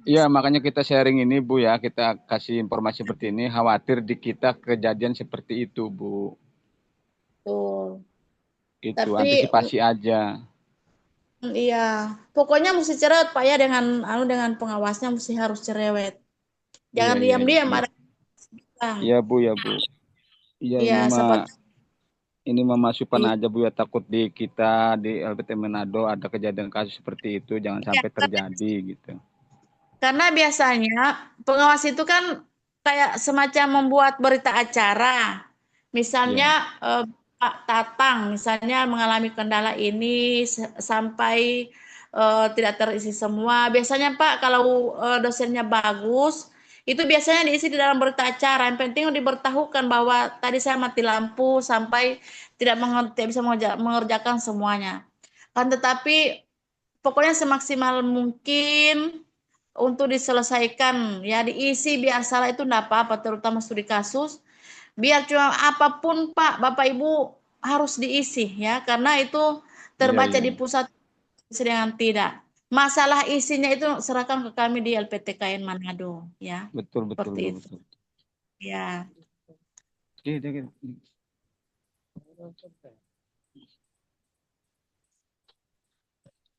Ya makanya kita sharing ini Bu ya, kita kasih informasi seperti ini, khawatir di kita kejadian seperti itu Bu. Betul. Itu antisipasi aja. Iya, pokoknya mesti cerewet Pak ya dengan pengawasnya mesti harus cerewet. Jangan diam-diam ada. Iya Bu. Iya ini mah masukan aja Bu ya, takut di kita di LPT Manado ada kejadian kasus seperti itu, jangan sampai terjadi gitu. Karena biasanya pengawas itu kan kayak semacam membuat berita acara. Misalnya Pak Tatang misalnya mengalami kendala ini sampai tidak terisi semua. Biasanya Pak kalau dosennya bagus itu biasanya diisi di dalam berita acara. Yang penting diberitahukan bahwa tadi saya mati lampu sampai tidak bisa mengerjakan semuanya. Kan tetapi pokoknya semaksimal mungkin untuk diselesaikan ya diisi biar salah itu enggak apa-apa terutama studi kasus. Biar cuma apapun Pak, Bapak Ibu harus diisi ya karena itu terbaca di pusat dengan tidak. Masalah isinya itu serahkan ke kami di LPTKN Manado, ya. Betul, betul, Seperti itu. betul. Ya.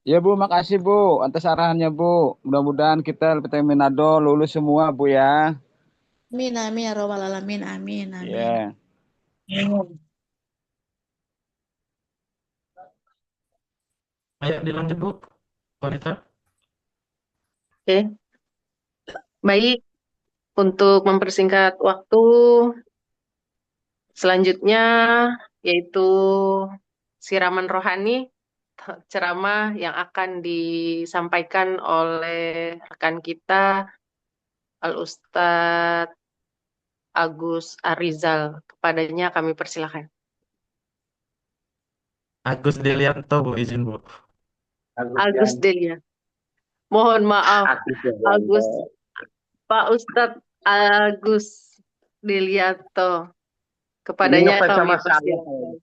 Ya Bu, makasih Bu atas arahannya Bu. Mudah-mudahan kita LPTKN Manado lulus semua Bu ya. Amin, amin, ya robbal alamin, amin, amin. Ya. Ayo dilanjut Bu, wanita. Oke, baik. Untuk mempersingkat waktu, selanjutnya yaitu siraman rohani, ceramah yang akan disampaikan oleh rekan kita, Al-Ustadz Agus Arizal. Kepadanya kami persilahkan. Agus Delianto Bu, izin Bu. Agus Delia. Mohon maaf, Agus, Pak Ustadz Agus Delianto. Kepadanya kami persilahkan.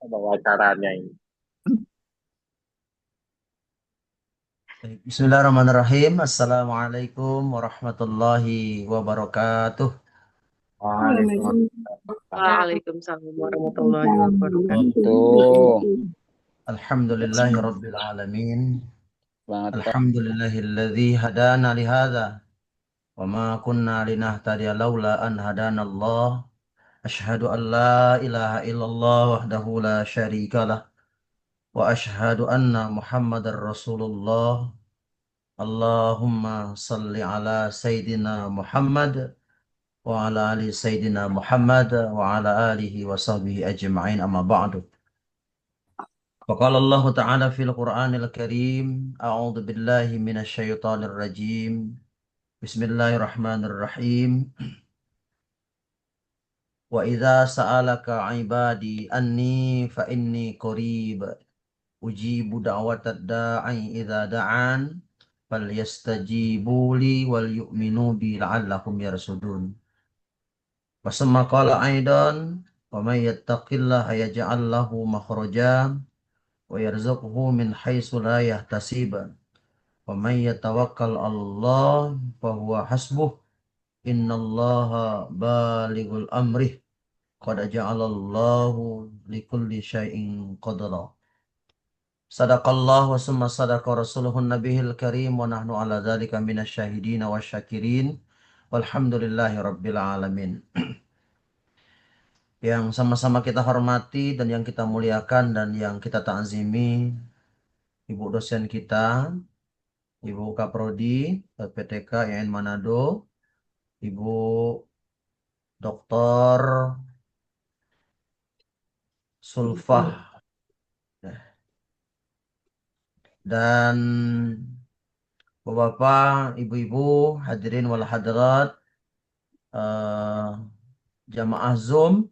Bawa acaranya ini. Bismillahirrahmanirrahim. Assalamualaikum warahmatullahi wabarakatuh. Waalaikumsalam warahmatullahi wabarakatuh. Alhamdulillahi rabbil alamin. Alhamdulillahilladzi hadana lihada. Wa ma kunna linahtadiya laula an hadana Allah. Ashhadu an la ilaha illallah wahdahu la syarika lah. Wa ashhadu anna Muhammadar Rasulullah. Allahumma salli ala Sayyidina Muhammad wa ala ali Sayyidina Muhammad wa ala alihi wa sahbihi ajma'in, amma ba'du. Faqala Allah Ta'ala fil Qur'anil Karim, a'udzu billahi minasy syaithanir rajim. Bismillahirrahmanirrahim. Wa idza sa'alaka 'ibadi anni fa inni qarib ujibu da'watad da'i idza da'an falyastajibu li wal yu'minu bi la'allahum yarsudun. Wa summa qala aidan wa may yattaqillaha yaj'al lahu makhraja wa yarzuqhu min haitsu la yahtasib. Wa may yatawakkal 'Allah fa huwa hasbuh. Innallaha balighul amrih. Qad ja'alallahu likulli syai'in qadara. Sadaqallah wa summa sadaqa rasuluhun nabihil karim wa nahnu ala dzalika minasyahidin wa syakirin walhamdulillahi rabbil alamin. Yang sama-sama kita hormati dan yang kita muliakan dan yang kita ta'zimi Ibu dosen kita, Ibu Kaprodi PTK IAIN Manado, Ibu Dr. Sulfah, dan Bapak, Ibu-ibu, hadirin wal hadirat, jamaah Zoom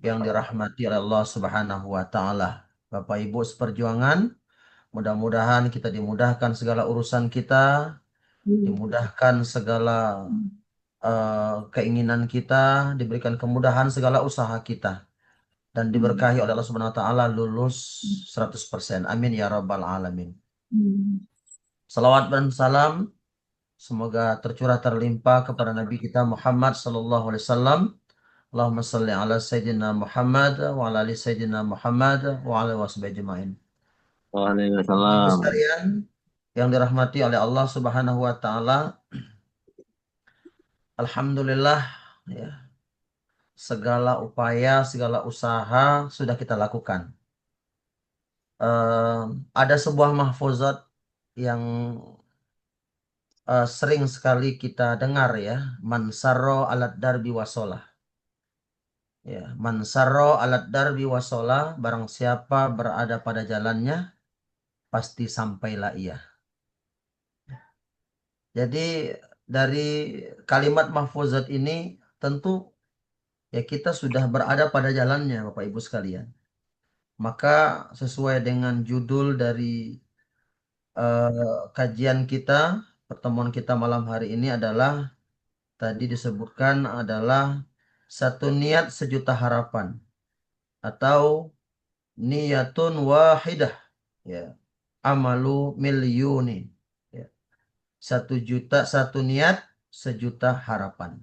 yang dirahmati oleh Allah Subhanahu wa Ta'ala. Bapak Ibu seperjuangan, mudah-mudahan kita dimudahkan segala urusan kita, dimudahkan segala keinginan kita, diberikan kemudahan segala usaha kita, dan diberkahi oleh Allah Subhanahu wa Ta'ala lulus 100%. Amin ya rabbal alamin. Salawat dan salam semoga tercurah terlimpah kepada Nabi kita Muhammad sallallahu alaihi wasallam. Allahumma salli ala Sayyidina Muhammad wa ala ali Sayyidina Muhammad wa ala washabihi ajma'in. Waalaikumsalam. Sekalian yang dirahmati oleh Allah Subhanahu wa Ta'ala, alhamdulillah ya, segala upaya, segala usaha sudah kita lakukan. Ada sebuah mahfuzat yang sering sekali kita dengar ya, man sarro alat darbi wasolah. Ya, man sarro alat darbi wasolah, barang siapa berada pada jalannya pasti sampailah ia. Jadi dari kalimat mahfuzat ini tentu ya kita sudah berada pada jalannya Bapak Ibu sekalian. Maka sesuai dengan judul dari kajian kita, pertemuan kita malam hari ini adalah tadi disebutkan adalah satu niat sejuta harapan atau niyatun wahidah ya, amalu milyuni 1 juta satu niat, 1 juta harapan.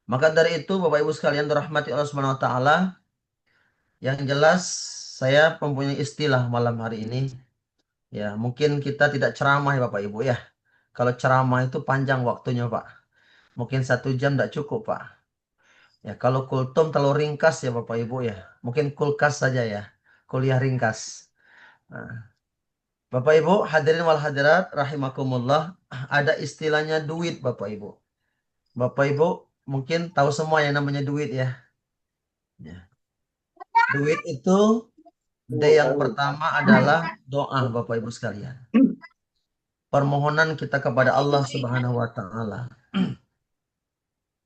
Maka dari itu Bapak Ibu sekalian dirahmati Allah Subhanahu wa taala, yang jelas saya mempunyai istilah malam hari ini. Ya, mungkin kita tidak ceramah ya Bapak Ibu ya. Kalau ceramah itu panjang waktunya Pak. Mungkin 1 jam tidak cukup Pak. Ya, kalau kultum terlalu ringkas ya Bapak Ibu ya. Mungkin kulkas saja ya. Kuliah ringkas. Nah, Bapak Ibu hadirin wal hadirat rahimakumullah, ada istilahnya duit Bapak Ibu. Bapak Ibu mungkin tahu semua yang namanya duit ya. Ya. Duit itu D yang pertama adalah doa Bapak Ibu sekalian. Permohonan kita kepada Allah Subhanahu wa taala.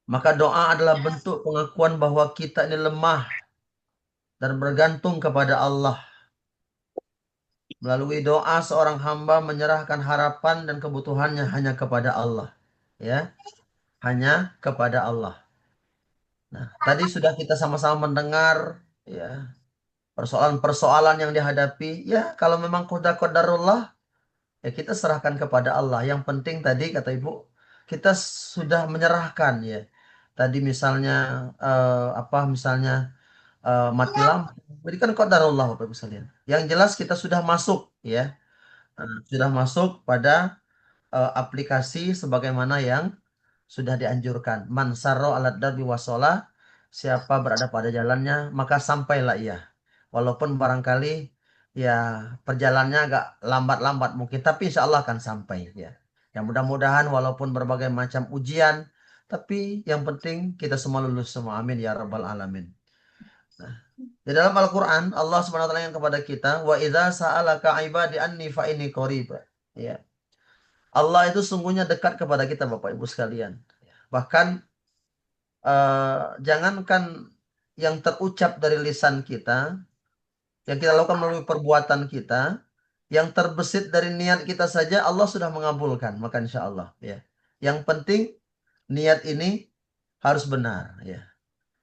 Maka doa adalah bentuk pengakuan bahwa kita ini lemah dan bergantung kepada Allah. Melalui doa seorang hamba menyerahkan harapan dan kebutuhannya hanya kepada Allah. Ya, hanya kepada Allah. Nah, tadi sudah kita sama-sama mendengar ya persoalan-persoalan yang dihadapi. Ya, kalau memang qadarullah ya kita serahkan kepada Allah. Yang penting tadi kata Ibu, kita sudah menyerahkan ya. Tadi misalnya misalnya mati lampu. Jadi kan qadarullah Bapak Ibu sekalian. Yang jelas kita sudah masuk ya. Sudah masuk pada aplikasi sebagaimana yang sudah dianjurkan. Man sarro alat darbi wasola, siapa berada pada jalannya maka sampailah ia. Walaupun barangkali ya perjalanannya agak lambat-lambat mungkin, tapi insya Allah akan sampai ya. Yang mudah-mudahan walaupun berbagai macam ujian, tapi yang penting kita semua lulus semua. Amin ya rabbal alamin. Nah, di dalam Al-Quran Allah Subhanahu wa taala yang kepada kita, wa idza sa'alaka ibadi anni fa inni qarib. Ya. Allah itu sungguhnya dekat kepada kita Bapak Ibu sekalian. Bahkan jangankan yang terucap dari lisan kita, yang kita lakukan melalui perbuatan kita, yang terbesit dari niat kita saja Allah sudah mengabulkan. Maka insya Allah ya. Yang penting niat ini harus benar ya.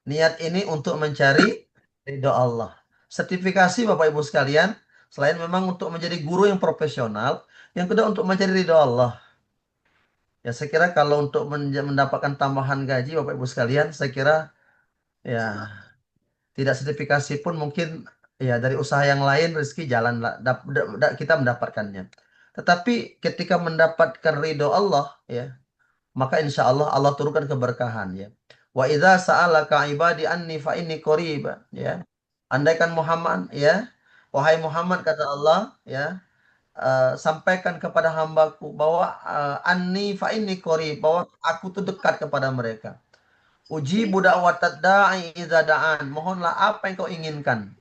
Niat ini untuk mencari ridho Allah. Sertifikasi Bapak Ibu sekalian, selain memang untuk menjadi guru yang profesional, yang kedua untuk mencari ridho Allah. Ya saya kira kalau untuk mendapatkan tambahan gaji Bapak Ibu sekalian, saya kira ya tidak sertifikasi pun mungkin ya dari usaha yang lain rezeki jalan kita mendapatkannya. Tetapi ketika mendapatkan ridho Allah ya, maka insya Allah Allah turunkan keberkahan ya. Wa idza sa'alaka ibadi anni fa inni qarib ya. Andaikan Muhammad ya, wahai Muhammad kata Allah ya, sampaikan kepada hambaku bahwa anni fa inni qarib, bahwa aku tuh dekat kepada mereka. Uji budak watad da'i idza da'an, mohonlah apa yang kau inginkan.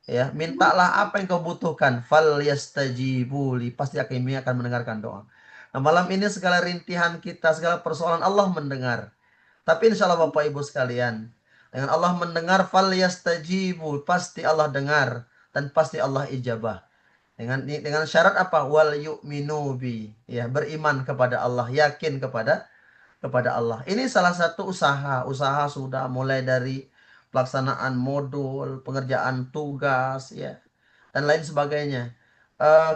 Ya, mintalah apa yang kau butuhkan. Fal yastajibu li, pasti kami akan mendengarkan doa. Nah, malam ini segala rintihan kita, segala persoalan Allah mendengar. Tapi insya Allah Bapak Ibu sekalian, dengan Allah mendengar, fal yastajibu, pasti Allah dengar dan pasti Allah ijabah. Dengan syarat apa? Wal yu'minu bi, ya, beriman kepada Allah, yakin kepada Allah. Ini salah satu usaha sudah mulai dari pelaksanaan modul, pengerjaan tugas ya dan lain sebagainya.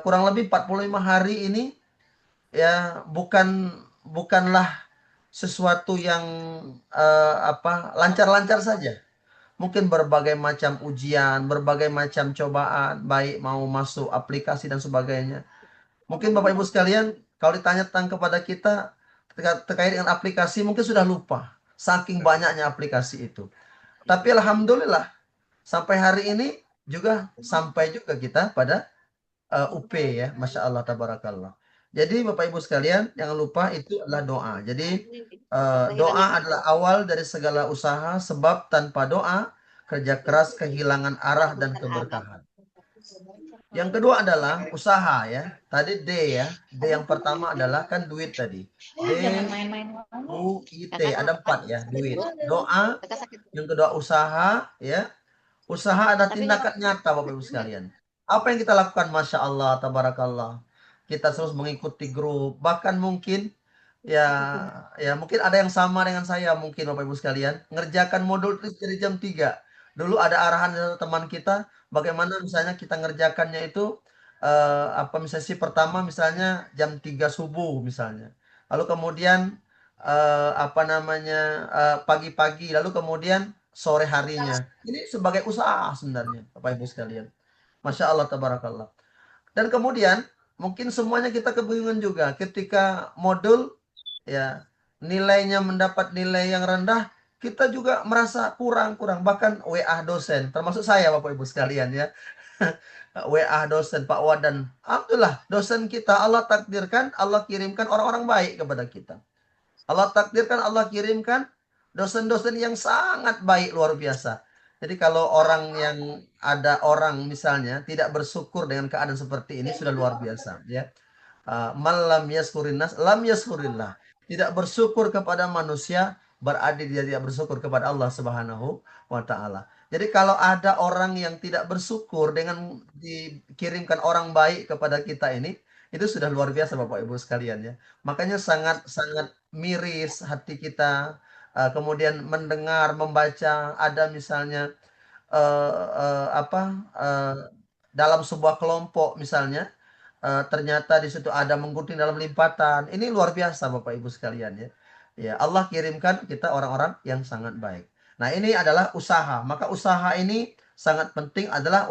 Kurang lebih 45 hari ini ya bukanlah sesuatu yang lancar-lancar saja. Mungkin berbagai macam ujian, berbagai macam cobaan, baik mau masuk aplikasi dan sebagainya. Mungkin Bapak Ibu sekalian, kalau ditanya tentang kepada kita terkait dengan aplikasi, mungkin sudah lupa. Saking banyaknya aplikasi itu. Tapi Alhamdulillah, sampai hari ini juga sampai juga kita pada UP ya. Masya Allah, tabarakallah. Jadi Bapak Ibu sekalian, jangan lupa itu adalah doa. Jadi doa adalah awal dari segala usaha, sebab tanpa doa, kerja keras kehilangan arah dan keberkahan. Yang kedua adalah usaha ya. Tadi D ya. D yang pertama adalah kan duit tadi. D, U, I, T. Ada 4 ya, duit. Doa. Yang kedua usaha ya. Usaha ada tindakan nyata Bapak Ibu sekalian. Apa yang kita lakukan? Masya Allah, tabarakallah. Kita terus mengikuti grup. Bahkan mungkin ya mungkin ada yang sama dengan saya mungkin Bapak Ibu sekalian. Ngerjakan modul terus dari jam 3. Dulu ada arahan dari teman kita. Bagaimana misalnya kita ngerjakannya itu apa misalnya sih pertama misalnya jam 3 subuh misalnya. Lalu kemudian apa namanya pagi-pagi, lalu kemudian sore harinya. Ini sebagai usaha sebenarnya, Bapak Ibu sekalian. Masya Allah, tabarakallah. Dan kemudian mungkin semuanya kita kebingungan juga ketika modul ya nilainya mendapat nilai yang rendah, kita juga merasa kurang-kurang. Bahkan WA dosen, termasuk saya Bapak Ibu sekalian ya. WA dosen Pak Wadan. Alhamdulillah dosen kita Allah takdirkan, Allah kirimkan orang-orang baik kepada kita. Allah takdirkan, Allah kirimkan dosen-dosen yang sangat baik, luar biasa. Jadi kalau ada orang misalnya tidak bersyukur dengan keadaan seperti ini sudah luar biasa ya. Man lam yaskurin nas lam yaskurillah. Tidak bersyukur kepada manusia berarti dia tidak bersyukur kepada Allah Subhanahu wa taala. Jadi kalau ada orang yang tidak bersyukur dengan dikirimkan orang baik kepada kita ini, itu sudah luar biasa Bapak Ibu sekalian ya. Makanya sangat miris hati kita kemudian mendengar, membaca ada misalnya dalam sebuah kelompok misalnya ternyata di situ ada menggunting dalam limpatan. Ini luar biasa Bapak Ibu sekalian ya. Ya, Allah kirimkan kita orang-orang yang sangat baik. Nah, ini adalah usaha. Maka usaha ini sangat penting adalah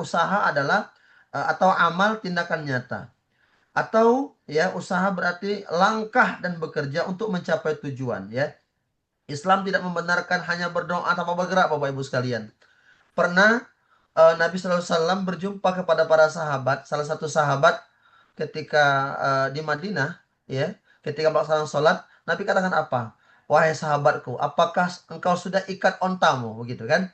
atau amal tindakan nyata. Atau ya usaha berarti langkah dan bekerja untuk mencapai tujuan ya. Islam tidak membenarkan hanya berdoa tanpa bergerak Bapak Ibu sekalian. Pernah Nabi SAW berjumpa kepada para sahabat, salah satu sahabat ketika di Madinah ya, ketika melaksanakan sholat, Nabi katakan apa? Wahai sahabatku, apakah engkau sudah ikat ontamu? Begitu kan?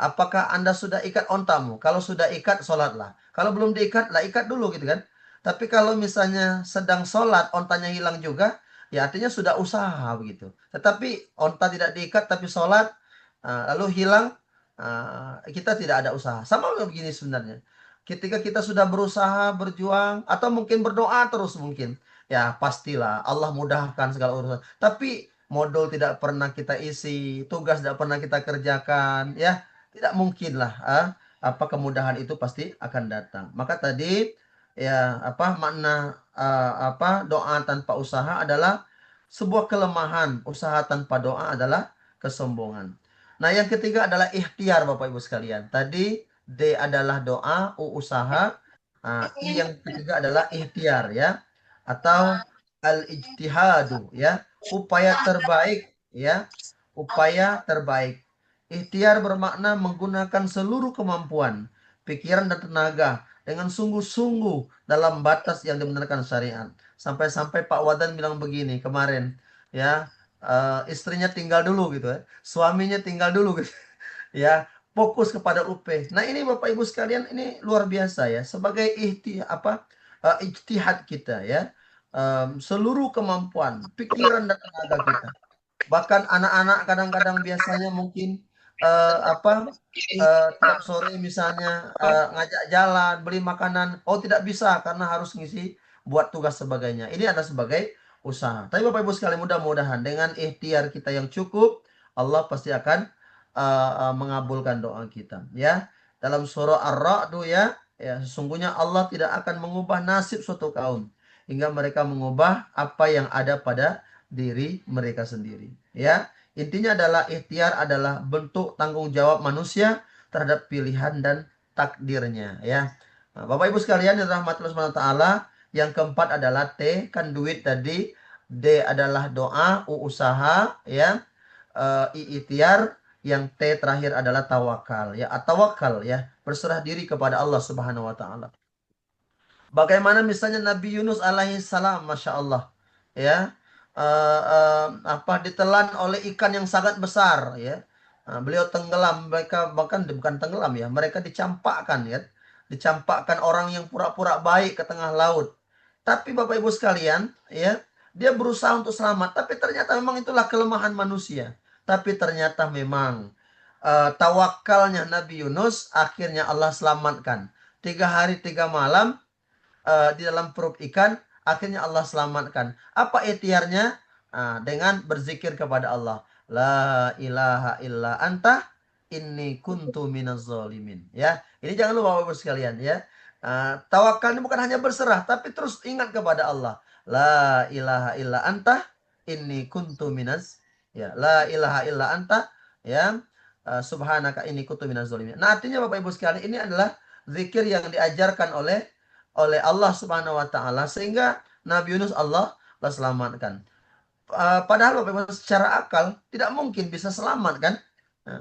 Apakah Anda sudah ikat ontamu? Kalau sudah ikat, sholatlah. Kalau belum diikat, lah ikat dulu gitu kan. Tapi kalau misalnya sedang sholat, ontanya hilang juga, ya artinya sudah usaha begitu. Tetapi onta tidak diikat, tapi sholat, lalu hilang, kita tidak ada usaha. Sama begini sebenarnya. Ketika kita sudah berusaha, berjuang, atau mungkin berdoa terus mungkin. Ya pastilah Allah mudahkan segala urusan. Tapi modul tidak pernah kita isi, tugas tidak pernah kita kerjakan, ya tidak mungkin lah. Kemudahan itu pasti akan datang. Maka tadi ya makna doa tanpa usaha adalah sebuah kelemahan. Usaha tanpa doa adalah kesombongan. Nah yang ketiga adalah ikhtiar Bapak Ibu sekalian. Tadi D adalah doa, U usaha, I yang ketiga adalah ikhtiar ya, atau al-ijtihadu ya, upaya terbaik ya, upaya terbaik. Ikhtiar bermakna menggunakan seluruh kemampuan, pikiran dan tenaga dengan sungguh-sungguh dalam batas yang dibenarkan syariat. Sampai-sampai Pak Wadan bilang begini kemarin ya, istrinya tinggal dulu gitu ya, suaminya tinggal dulu gitu ya, fokus kepada UP. Nah ini Bapak Ibu sekalian, ini luar biasa ya, sebagai ijtihad kita ya, seluruh kemampuan, pikiran dan tenaga kita. Bahkan anak-anak kadang-kadang biasanya mungkin tiap sore misalnya ngajak jalan, beli makanan, tidak bisa karena harus ngisi buat tugas sebagainya. Ini adalah sebagai usaha. Tapi Bapak Ibu sekalian, mudah-mudahan dengan ikhtiar kita yang cukup, Allah pasti akan mengabulkan doa kita ya. Dalam surah Ar-Ra'd ya, sesungguhnya Allah tidak akan mengubah nasib suatu kaum hingga mereka mengubah apa yang ada pada diri mereka sendiri ya. Intinya adalah ikhtiar adalah bentuk tanggung jawab manusia terhadap pilihan dan takdirnya ya. Nah, Bapak Ibu sekalian yang dirahmati Allah Subhanahu wa taala, yang keempat adalah T, kan duit tadi, D adalah doa, U usaha ya, I ikhtiar, yang T terakhir adalah tawakal ya, tawakal ya, berserah diri kepada Allah Subhanahu wa taala. Bagaimana misalnya Nabi Yunus alaihissalam, Masya Allah ya, ditelan oleh ikan yang sangat besar ya. Beliau tenggelam, mereka bahkan bukan tenggelam ya, mereka dicampakkan ya, dicampakkan orang yang pura-pura baik ke tengah laut. Tapi Bapak Ibu sekalian ya, dia berusaha untuk selamat, tapi ternyata memang itulah kelemahan manusia. Tapi ternyata memang tawakalnya Nabi Yunus, akhirnya Allah selamatkan. 3 hari 3 malam di dalam perut ikan, akhirnya Allah selamatkan. Apa ikhtiarnya? Dengan berzikir kepada Allah. La ilaha illa anta inni kuntu minaz zalimin. Ya, ini jangan lupa Bapak Ibu sekalian ya. Tawakal ini bukan hanya berserah, tapi terus ingat kepada Allah. La ilaha illa anta inni kuntu minas, ya, la ilaha illa anta, ya, subhanaka inni kuntu minaz zalimin. Nah, artinya Bapak Ibu sekalian, ini adalah zikir yang diajarkan oleh Allah Subhanahu wa taala, sehingga Nabi Yunus Allah selamatkan. Padahal Bapak Ibu secara akal tidak mungkin bisa selamat kan?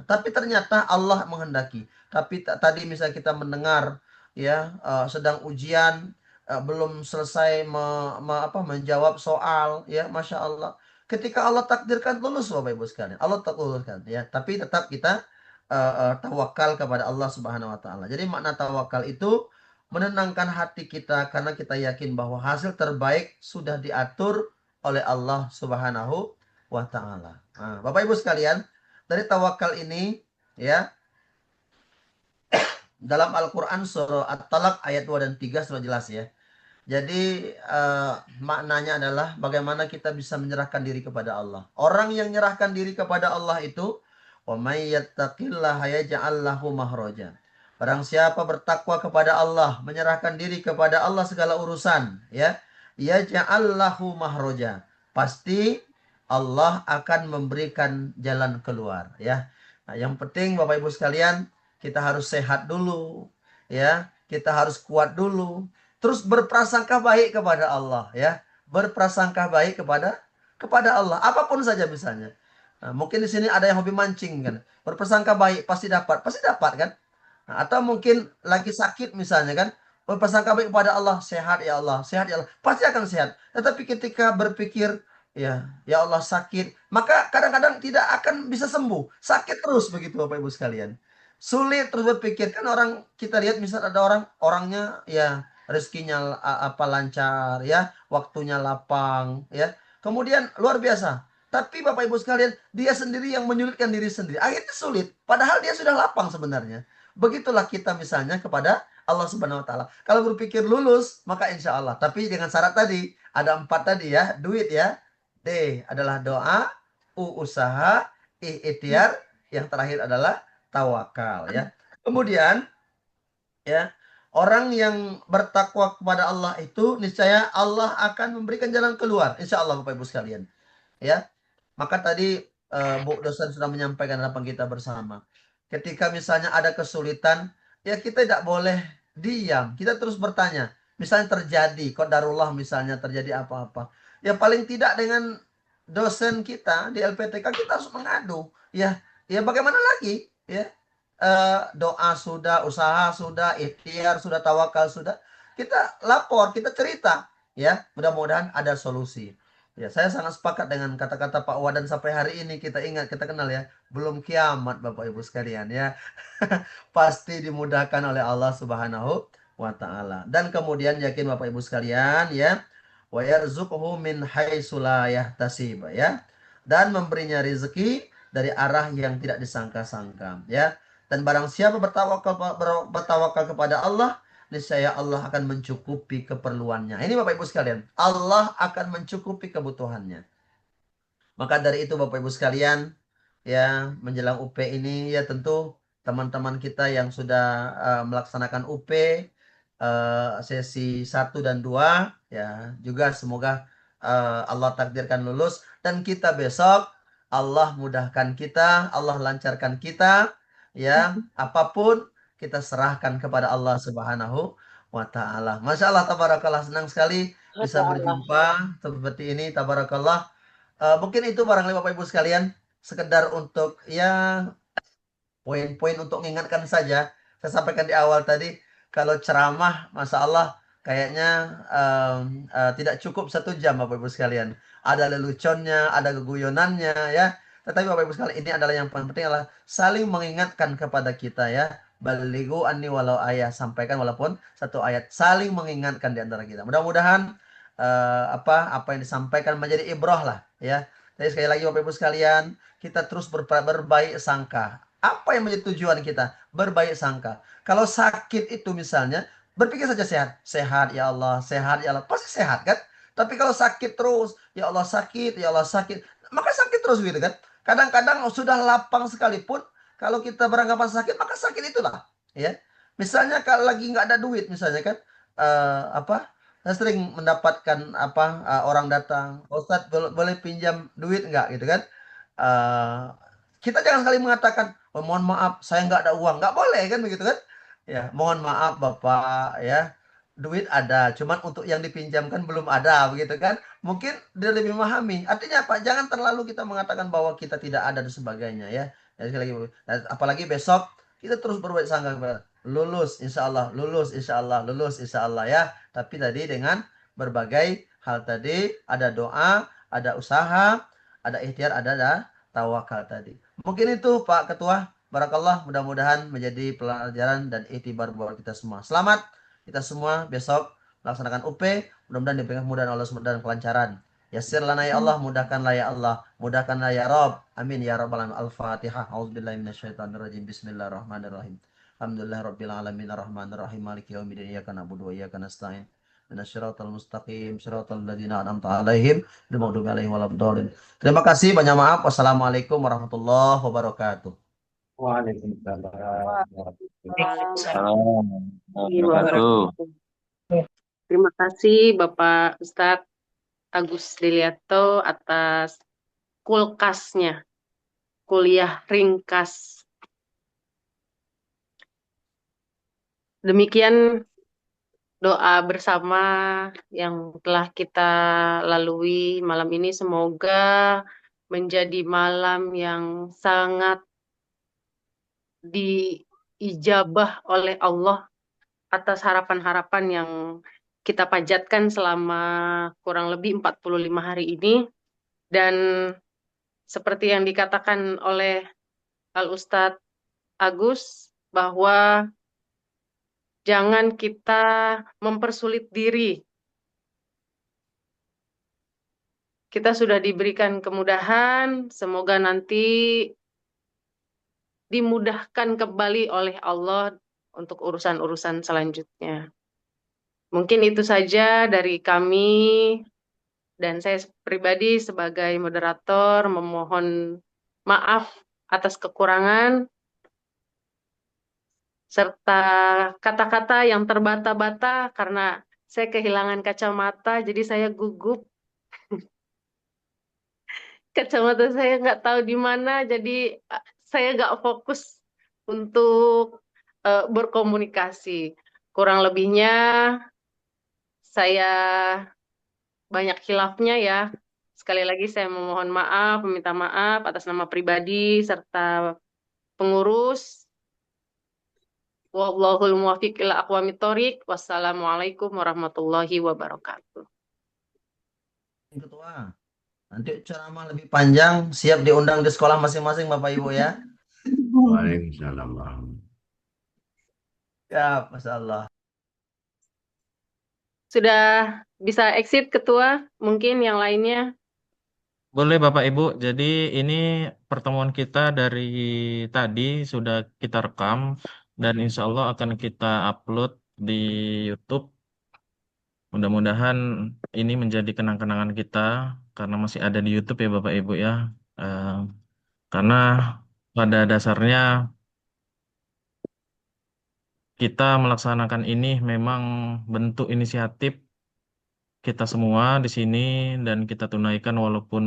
Tapi ternyata Allah menghendaki. Tapi tadi misalnya kita mendengar ya, sedang ujian, belum selesai menjawab soal, ya, Masya Allah. Ketika Allah takdirkan lulus Bapak Ibu sekalian, Allah takdirkan, ya. Tapi tetap kita tawakal kepada Allah Subhanahu wa taala. Jadi makna tawakal itu menenangkan hati kita karena kita yakin bahwa hasil terbaik sudah diatur oleh Allah Subhanahu wa taala. Nah, Bapak Ibu sekalian, dari tawakal ini, ya, dalam Al-Qur'an surah At-Talaq ayat 2 dan 3 sudah jelas, ya. Jadi maknanya adalah bagaimana kita bisa menyerahkan diri kepada Allah. Orang yang menyerahkan diri kepada Allah itu, wa may yattaqillaha yaj'al lahu makhraja. Barang siapa bertakwa kepada Allah, menyerahkan diri kepada Allah segala urusan, ya, yaj'al lahu makhraja. Pasti Allah akan memberikan jalan keluar, ya. Nah, yang penting Bapak Ibu sekalian, kita harus sehat dulu, ya. Kita harus kuat dulu. Terus berprasangka baik kepada Allah, ya. Berprasangka baik kepada Allah, apapun saja misalnya. Nah, mungkin di sini ada yang hobi mancing kan. Berprasangka baik pasti dapat kan? Nah, atau mungkin lagi sakit misalnya kan. Berprasangka baik kepada Allah, sehat ya Allah, sehat ya Allah, pasti akan sehat. Tetapi ketika berpikir ya Allah sakit, maka kadang-kadang tidak akan bisa sembuh. Sakit terus begitu Bapak Ibu sekalian. Sulit terus berpikir kan. Orang kita lihat misal ada orangnya ya rezekinya lancar, ya, waktunya lapang, ya. Kemudian luar biasa. Tapi Bapak Ibu sekalian, dia sendiri yang menyulitkan diri sendiri. Akhirnya sulit, padahal dia sudah lapang sebenarnya. Begitulah kita misalnya kepada Allah Subhanahu wa taala. Kalau berpikir lulus, maka insya Allah. Tapi dengan syarat tadi, ada 4 tadi, ya. Duit, ya. D adalah doa, U usaha, I ikhtiar, yang terakhir adalah tawakal, ya. Kemudian, ya, orang yang bertakwa kepada Allah itu niscaya Allah akan memberikan jalan keluar, insya Allah Bapak Ibu sekalian, ya. Maka tadi Bu dosen sudah menyampaikan harapan kita bersama. Ketika misalnya ada kesulitan, ya kita tidak boleh diam, kita terus bertanya. Misalnya terjadi qadarullah, misalnya terjadi apa-apa, ya paling tidak dengan dosen kita di LPTK kita harus mengadu, ya bagaimana lagi, ya. Doa sudah, usaha sudah, ikhtiar sudah, tawakal sudah, kita lapor, kita cerita, ya, mudah-mudahan ada solusi. Ya, saya sangat sepakat dengan kata-kata Pak Wadan. Sampai hari ini kita ingat, kita kenal, ya, belum kiamat Bapak Ibu sekalian, ya. Pasti dimudahkan oleh Allah Subhanahu wa taala. Dan kemudian yakin Bapak Ibu sekalian, ya, wa yarzuqhu min haitsu la yahtasib, ya, dan memberinya rezeki dari arah yang tidak disangka-sangka, ya. Dan barang siapa bertawakal kepada Allah, niscaya Allah akan mencukupi keperluannya. Ini Bapak Ibu sekalian, Allah akan mencukupi kebutuhannya. Maka dari itu Bapak Ibu sekalian, ya, menjelang UP ini, ya, tentu teman-teman kita yang sudah melaksanakan UP sesi 1 dan 2, ya, juga semoga Allah takdirkan lulus, dan kita besok Allah mudahkan kita, Allah lancarkan kita, ya, apapun kita serahkan kepada Allah Subhanahu wa taala. Masya Allah, tabarakallah, senang sekali bisa berjumpa seperti ini, tabarakallah. Mungkin itu barangkali Bapak Ibu sekalian, sekedar untuk, ya, poin-poin untuk mengingatkan saja. Saya sampaikan di awal tadi, kalau ceramah, Masya Allah, kayaknya tidak cukup 1 jam Bapak Ibu sekalian. Ada leluconnya, ada keguyonannya, ya. Tetapi Bapak Ibu sekalian, ini adalah yang paling penting, adalah saling mengingatkan kepada kita, ya. Balighu anni walau ayat, sampaikan walaupun 1 ayat, saling mengingatkan di antara kita. Mudah-mudahan apa yang disampaikan menjadi ibrah lah, ya. Jadi sekali lagi Bapak Ibu sekalian, kita terus berbaik sangka. Apa yang menjadi tujuan kita? Berbaik sangka. Kalau sakit itu misalnya, berpikir saja sehat. Sehat ya Allah, sehat ya Allah. Pasti sehat kan? Tapi kalau sakit terus, ya Allah sakit, ya Allah sakit, maka sakit terus gitu kan. Kadang-kadang sudah lapang sekalipun, kalau kita beranggapan sakit, maka sakit itulah, ya. Misalnya kalau lagi nggak ada duit misalnya kan, apa, saya sering mendapatkan apa, orang datang, "Pak Ustadz boleh pinjam duit nggak?" Gitu kan. Eh, kita jangan sekali mengatakan, "Oh, mohon maaf, saya nggak ada uang." Nggak boleh kan begitu kan? Ya, mohon maaf Bapak ya, duit ada, cuman untuk yang dipinjamkan belum ada begitu kan? Mungkin dia lebih memahami. Artinya apa? Jangan terlalu kita mengatakan bahwa kita tidak ada dan sebagainya ya. Dan sekali lagi, apalagi besok kita terus berbuat sangka kepada lulus insya Allah, lulus insya Allah, lulus insya Allah ya. Tapi tadi dengan berbagai hal tadi, ada doa, ada usaha, ada ikhtiar, ada tawakal tadi. Mungkin itu Pak Ketua. Barakallah, mudah-mudahan menjadi pelajaran dan iktibar buat kita semua. Selamat kita semua besok melaksanakan UP. Mudah-mudahan diberikan kemudahan Allah SWT dan kelancaran. Yassir lana ya Allah, mudahkanlah ya Allah, mudahkanlah ya Rabb. Amin ya rabbal alamin. Al-Fatihah. Auzubillahi minasyaitonirrajim. Bismillahirrahmanirrahim. Alhamdulillahirabbil alamin arrahmanirrahim maliki yaumiddin iyyaka na'budu wa iyyaka nasta'in. Ihdinas mustaqim, siratal ladzina an'amta 'alaihim, ghairil maghdubi 'alaihim waladdallin. Terima kasih, banyak maaf. Wassalamualaikum warahmatullahi wabarakatuh. Terima kasih Bapak Ustadz Agus Deliato atas kulkasnya, kuliah ringkas. Demikian doa bersama yang telah kita lalui malam ini. Semoga menjadi malam yang sangat diijabah oleh Allah atas harapan-harapan yang kita panjatkan selama kurang lebih 45 hari ini. Dan seperti yang dikatakan oleh Al-Ustadz Agus, bahwa jangan kita mempersulit diri. Kita sudah diberikan kemudahan, semoga nanti dimudahkan kembali oleh Allah untuk urusan-urusan selanjutnya. Mungkin itu saja dari kami, dan saya pribadi sebagai moderator memohon maaf atas kekurangan, serta kata-kata yang terbata-bata karena saya kehilangan kacamata, jadi saya gugup. Kacamata saya nggak tahu di mana, jadi saya nggak fokus untuk berkomunikasi. Kurang lebihnya saya banyak khilafnya ya. Sekali lagi saya memohon maaf, meminta maaf atas nama pribadi serta pengurus. Wallahul muwaffiq ila aqwamit thoriq. Wassalamualaikum warahmatullahi wabarakatuh. Ketua, nanti ceramah lebih panjang, siap diundang di sekolah masing-masing Bapak Ibu ya. Waalaikumsalam. Ya, Masya Allah. Sudah bisa exit Ketua, mungkin yang lainnya. Boleh Bapak Ibu, jadi ini pertemuan kita dari tadi sudah kita rekam dan insya Allah akan kita upload di YouTube. Mudah-mudahan ini menjadi kenang-kenangan kita karena masih ada di YouTube ya Bapak Ibu ya. Karena pada dasarnya kita melaksanakan ini memang bentuk inisiatif kita semua di sini dan kita tunaikan walaupun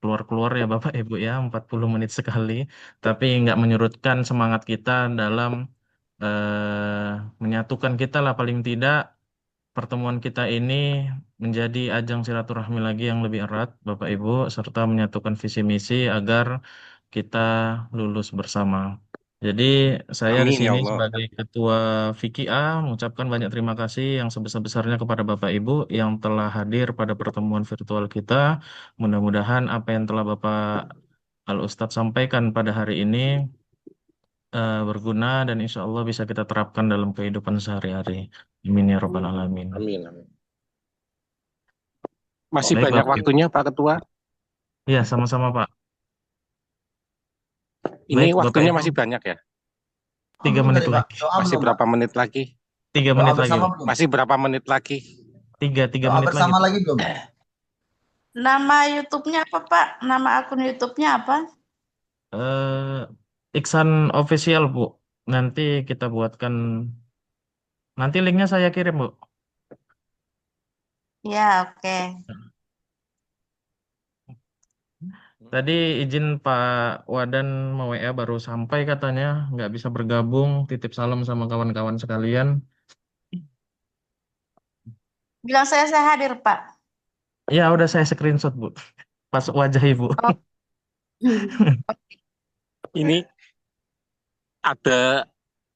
keluar-keluar ya Bapak Ibu ya 40 menit sekali, tapi nggak menyurutkan semangat kita dalam menyatukan kita lah, paling tidak pertemuan kita ini menjadi ajang silaturahmi lagi yang lebih erat Bapak Ibu, serta menyatukan visi misi agar kita lulus bersama. Jadi saya di Amin ya sini Allah. sebagai Ketua VKA mengucapkan banyak terima kasih yang sebesar-besarnya kepada Bapak Ibu yang telah hadir pada pertemuan virtual kita. Mudah-mudahan apa yang telah Bapak Al-Ustadz sampaikan pada hari ini berguna dan insya Allah bisa kita terapkan dalam kehidupan sehari-hari. Amin ya rabbal alamin. Amin, amin. Masih Baik, banyak Bapak Ibu. waktunya Pak Ketua. Iya, sama-sama Pak. Ini Baik, Bapak waktunya Ibu. masih banyak ya? 3 menit lagi. Masih berapa menit lagi? 3 menit lagi. Pak. Masih berapa menit lagi? 3 Doa menit bersama lagi. lagi belum? Nama YouTube-nya apa, Pak? Nama akun YouTube-nya apa? Iksan Official, Bu. nanti kita buatkan, nanti linknya saya kirim, Bu. Ya, oke. Tadi izin Pak Wadan mau WA baru sampai katanya, nggak bisa bergabung, titip salam sama kawan-kawan sekalian. Bilang saya hadir, Pak. Ya udah saya screenshot, Bu. Pas wajah Ibu. Oh. Ini ada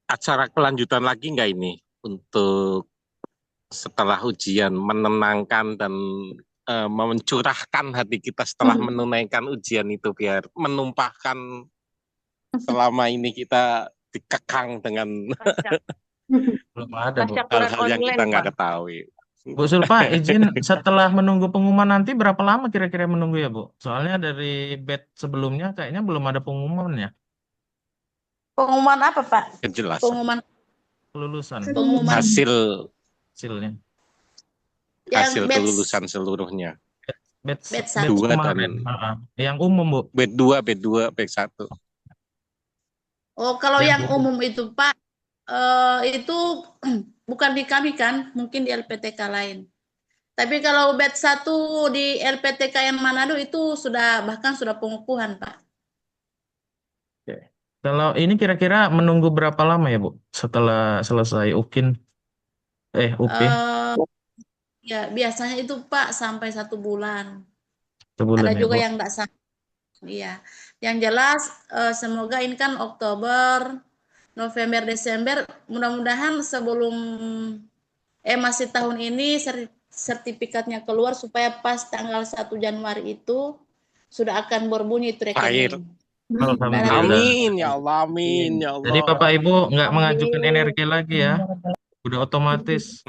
acara kelanjutan lagi nggak ini untuk setelah ujian menenangkan dan mencurahkan hati kita setelah menunaikan ujian itu biar menumpahkan selama ini kita dikekang dengan Belum ada, Bu. hal-hal yang kita nggak ketahui. Bu Sulfa, izin setelah menunggu pengumuman nanti berapa lama kira-kira menunggu ya, Bu? Soalnya dari batch sebelumnya kayaknya belum ada pengumuman ya. Pengumuman apa, Pak? Kejelasan. Pengumuman Kelulusan. Pengumuman Hasilnya. Hasil kelulusan seluruhnya. Batch dua kemarin. Yang umum, Bu. Batch 2, batch 2, batch 1. Oh, kalau yang umum itu, Pak, itu bukan di kami kan, mungkin di LPTK lain. Tapi kalau batch 1 di LPTK yang Manado itu bahkan sudah pengukuhan, Pak. Oke. Kalau ini kira-kira menunggu berapa lama ya, Bu? Setelah selesai UP? Ya, biasanya itu, Pak, sampai 1 bulan. Sebulan Ada ya, juga Bu? yang enggak sampai. Iya. Yang jelas, semoga ini kan Oktober, November, Desember, mudah-mudahan sebelum masih tahun ini sertifikatnya keluar supaya pas tanggal 1 Januari itu sudah akan berbunyi itu rekening. Alhamdulillah. Amin ya Allah, amin ya Allah. Jadi Bapak Ibu nggak mengajukan energi lagi ya, udah otomatis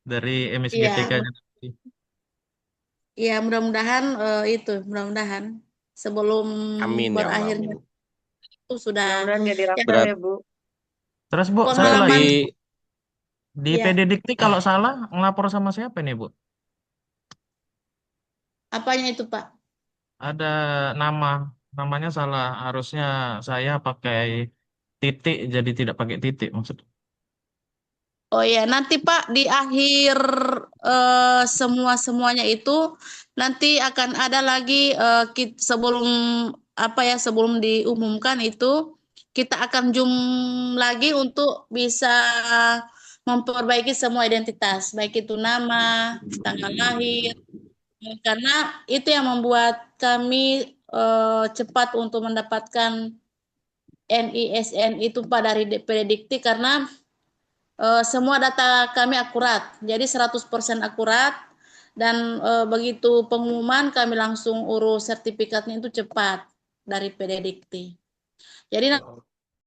dari MSGTK-nya. Iya, mudah-mudahan mudah-mudahan sebelum berakhirnya itu sudah. Ya, Bu. Terus Bu, satu lagi di PD Dikti kalau salah ngelapor sama siapa nih, Bu? Apanya itu, Pak? Ada namanya salah, harusnya saya pakai titik jadi tidak pakai titik maksudnya. Oh ya, nanti Pak di akhir semuanya itu nanti akan ada lagi sebelum diumumkan itu kita akan zoom lagi untuk bisa memperbaiki semua identitas, baik itu nama, tanggal lahir, karena itu yang membuat kami cepat untuk mendapatkan NISN itu Pak dari PD Dikti karena semua data kami akurat, jadi 100% akurat dan begitu pengumuman kami langsung urus sertifikatnya itu cepat dari PD Dikti. Jadi